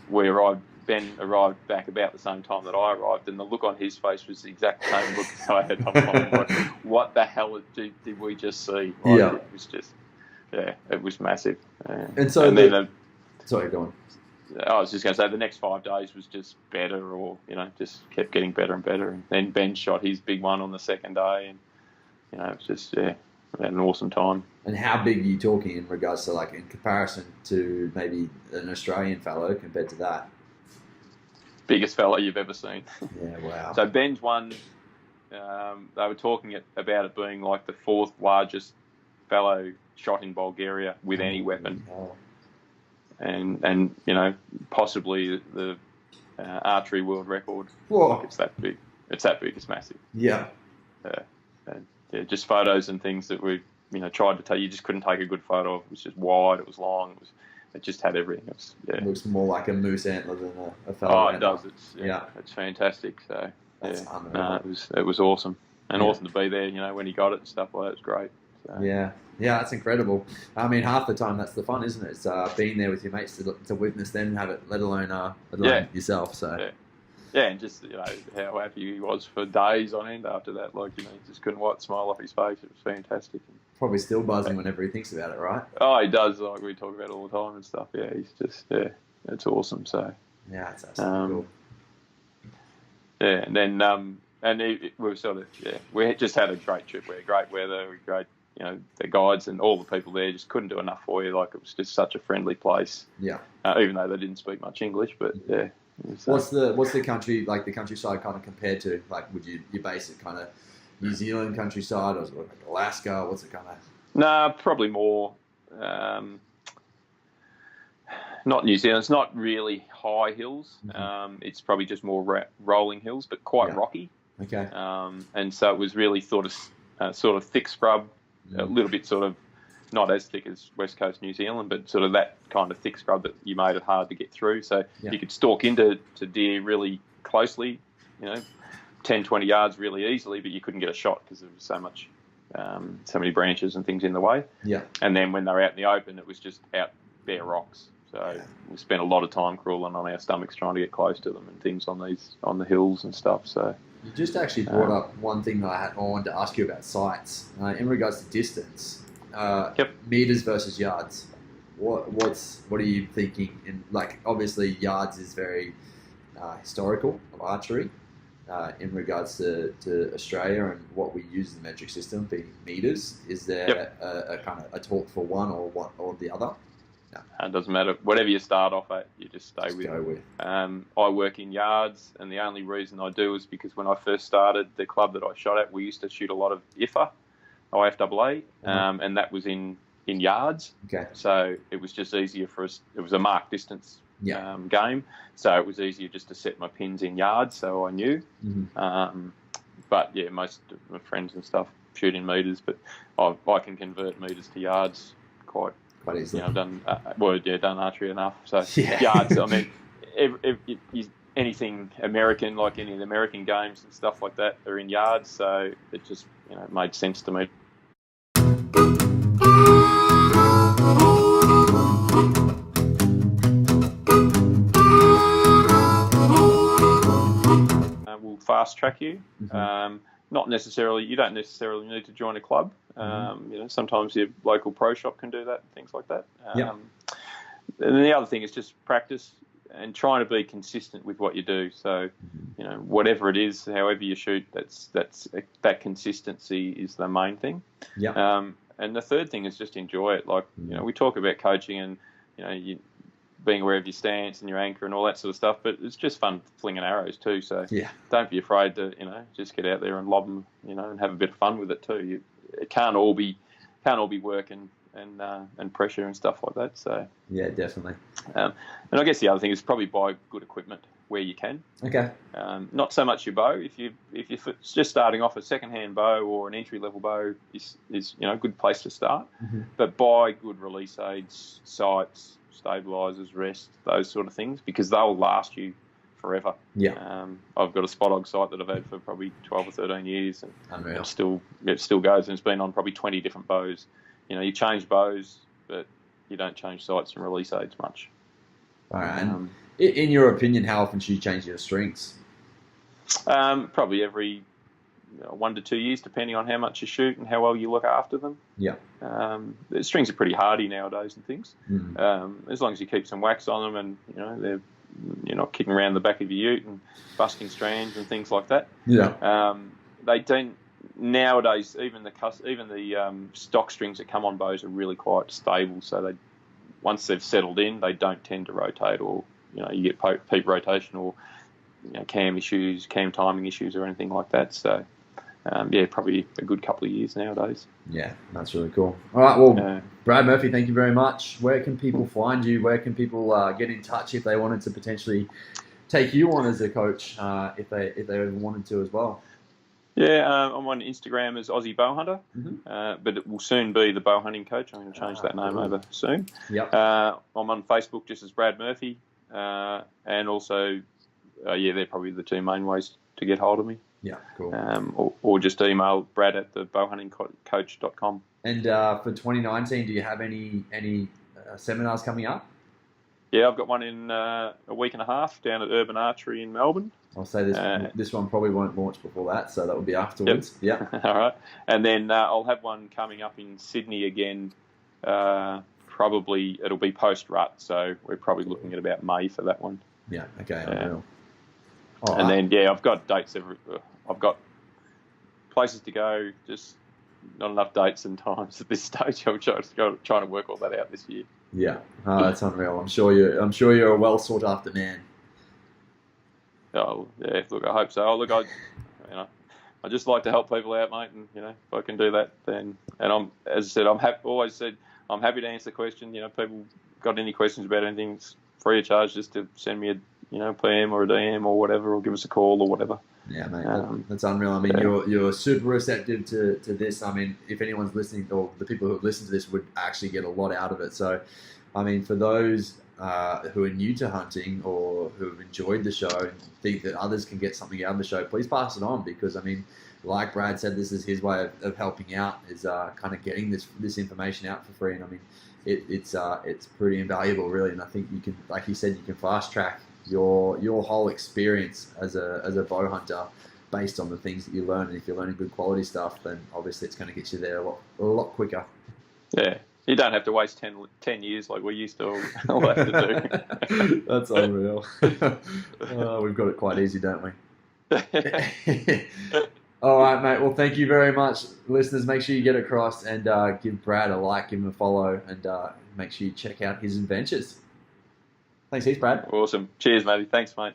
S2: Ben arrived back about the same time that I arrived, and the look on his face was the exact same look that I had. I'm like, what the hell did we just see? Like, it was just, it was massive.
S1: Sorry, go on.
S2: I was just going to say the next 5 days was just better, or just kept getting better and better. And then Ben shot his big one on the second day, and it was just we had an awesome time.
S1: And how big are you talking in regards to, like, in comparison to maybe an Australian fellow compared to that?
S2: Biggest fellow you've ever seen.
S1: Yeah, wow.
S2: So Ben's one, they were talking about it being like the 4th largest fellow shot in Bulgaria with any weapon.
S1: Oh.
S2: And possibly the archery world record.
S1: Whoa.
S2: Like, it's that big. It's that big. It's massive.
S1: Yeah.
S2: Just photos and things that we tried to take. You just couldn't take a good photo of. It was just wide. It was long. It just had everything.
S1: It looks more like a moose antler than a fellow antler.
S2: It does. It's fantastic. So
S1: that's unreal.
S2: It was awesome, and awesome to be there. When he got it and stuff like that, it was great. So.
S1: Yeah, that's incredible. I mean, half the time that's the fun, isn't it? It's being there with your mates to witness them have it, let alone yourself. So
S2: and just how happy he was for days on end after that. Like he just couldn't wipe the smile off his face. It was fantastic.
S1: Probably still buzzing whenever he thinks about it, right?
S2: Oh, he does. Like we talk about it all the time and stuff. Yeah, he's just it's awesome. So
S1: it's absolutely cool.
S2: Yeah, and then we were we just had a great trip. We had great weather, great. The guides and all the people there just couldn't do enough for you. Like it was just such a friendly place.
S1: Yeah.
S2: Even though they didn't speak much English, but yeah.
S1: What's the country, like the countryside kind of compared to? Like, would you base it kind of New Zealand countryside, or is it like Alaska? What's it kind of?
S2: No, probably more. Not New Zealand. It's not really high hills.
S1: Mm-hmm.
S2: It's probably just more rolling hills, but quite rocky.
S1: Okay.
S2: And so it was really sort of thick scrub. A little bit sort of not as thick as West Coast New Zealand, but sort of that kind of thick scrub that you made it hard to get through. So you could stalk into deer really closely, 10, 20 yards really easily, but you couldn't get a shot because there was so many branches and things in the way.
S1: Yeah.
S2: And then when they were out in the open, it was just out bare rocks. So we spent a lot of time crawling on our stomachs trying to get close to them and things on the hills and stuff. So. You
S1: just actually brought up one thing that I wanted to ask you about sights in regards to distance, meters versus yards. What are you thinking? In obviously yards is very historical of archery in regards to Australia and what we use the metric system being meters. Is there a kind of a talk for one or the other?
S2: No. It doesn't matter. Whatever you start off at, you just go with. I work in yards, and the only reason I do is because when I first started the club that I shot at, we used to shoot a lot of IFAA, and that was in yards. Okay. So it was just easier for us. It was a marked distance game, so it was easier just to set my pins in yards, so I knew. Mm-hmm. But yeah, most of my friends and stuff shoot in meters, but I can convert meters to yards quite easily. I've done done archery enough. So yards. I mean, anything American, like any of the American games and stuff like that, are in yards. So it just made sense to me. We'll fast track you. Mm-hmm. You don't necessarily need to join a club. Sometimes your local pro shop can do that, things like that. then the other thing is just practice and trying to be consistent with what you do. So, whatever it is, however you shoot, that consistency is the main thing.
S1: Yeah.
S2: And the third thing is just enjoy it. Like, we talk about coaching and, you being aware of your stance and your anchor and all that sort of stuff, but it's just fun flinging arrows too. So don't be afraid to, just get out there and lob them, and have a bit of fun with it too. It can't all be work and pressure and stuff like that. So
S1: yeah, definitely.
S2: And I guess the other thing is probably buy good equipment where you can.
S1: Okay.
S2: Not so much your bow. If you're just starting off, a second-hand bow or an entry-level bow is a good place to start.
S1: Mm-hmm.
S2: But buy good release aids, sights, stabilizers, rest, those sort of things, because they'll last you forever.
S1: Yeah.
S2: I've got a Spot Ox sight that I've had for probably 12 or 13 years, and
S1: Unreal.
S2: it still goes, and it's been on probably 20 different bows. You change bows, but you don't change sights and release aids much.
S1: All right. And in your opinion, how often should you change your strings?
S2: Probably every 1 to 2 years, depending on how much you shoot and how well you look after them.
S1: Yeah.
S2: The strings are pretty hardy nowadays and things.
S1: Mm-hmm.
S2: As long as you keep some wax on them and you're not kicking around the back of your ute and busting strands and things like that.
S1: Yeah.
S2: They don't nowadays. Even the stock strings that come on bows are really quite stable. So once they've settled in, they don't tend to rotate, or you get peep rotation or cam issues, cam timing issues, or anything like that. So probably a good couple of years nowadays.
S1: Yeah, that's really cool. All right, well, Brad Murphy, thank you very much. Where can people find you? Where can people get in touch if they wanted to potentially take you on as a coach, if they ever wanted to as well?
S2: Yeah, I'm on Instagram as Aussie Bowhunter,
S1: Mm-hmm.
S2: but it will soon be the Bow Hunting Coach. I'm going to change that name over soon.
S1: Yep.
S2: I'm on Facebook just as Brad Murphy, and also, they're probably the two main ways to get hold of me.
S1: Yeah, cool.
S2: Or just email Brad at the bowhuntingcoach.com.
S1: And for 2019, do you have any seminars coming up?
S2: Yeah, I've got one in a week and a half down at Urban Archery in Melbourne.
S1: I'll say this one probably won't launch before that, so that will be afterwards.
S2: Yep. Yeah. All right. And then I'll have one coming up in Sydney again. Probably it'll be post-rut, so we're probably looking at about May for that one.
S1: Yeah, okay.
S2: And then, I've got dates I've got places to go, just not enough dates and times at this stage. I'm trying to work all that out this year.
S1: Yeah, that's unreal. I'm sure you're a well sought after man.
S2: Oh yeah, look, I hope so. Oh, look, I just like to help people out, mate, and if I can do that, then I'm always said I'm happy to answer questions. People got any questions about anything, it's free of charge, just to send me a PM or a DM or whatever, or give us a call or whatever.
S1: Yeah, mate, that's unreal. I mean, you're super receptive to this. I mean, if anyone's listening, or the people who listen to this would actually get a lot out of it. So, I mean, for those who are new to hunting or who have enjoyed the show and think that others can get something out of the show, please pass it on, because, I mean, like Brad said, this is his way of helping out, is kind of getting this information out for free. And I mean, it's pretty invaluable, really. And I think you can, like you said, you can fast track your whole experience as a bow hunter based on the things that you learn. And if you're learning good quality stuff, then obviously it's going to get you there a lot quicker.
S2: Yeah. You don't have to waste 10 years like we used to all have to do.
S1: That's unreal. We've got it quite easy, don't we? All right, mate. Well, thank you very much. Listeners, make sure you get across and give Brad a like, give him a follow, and make sure you check out his adventures. Thanks heaps, Brad.
S2: Awesome. Cheers, matey. Thanks, mate.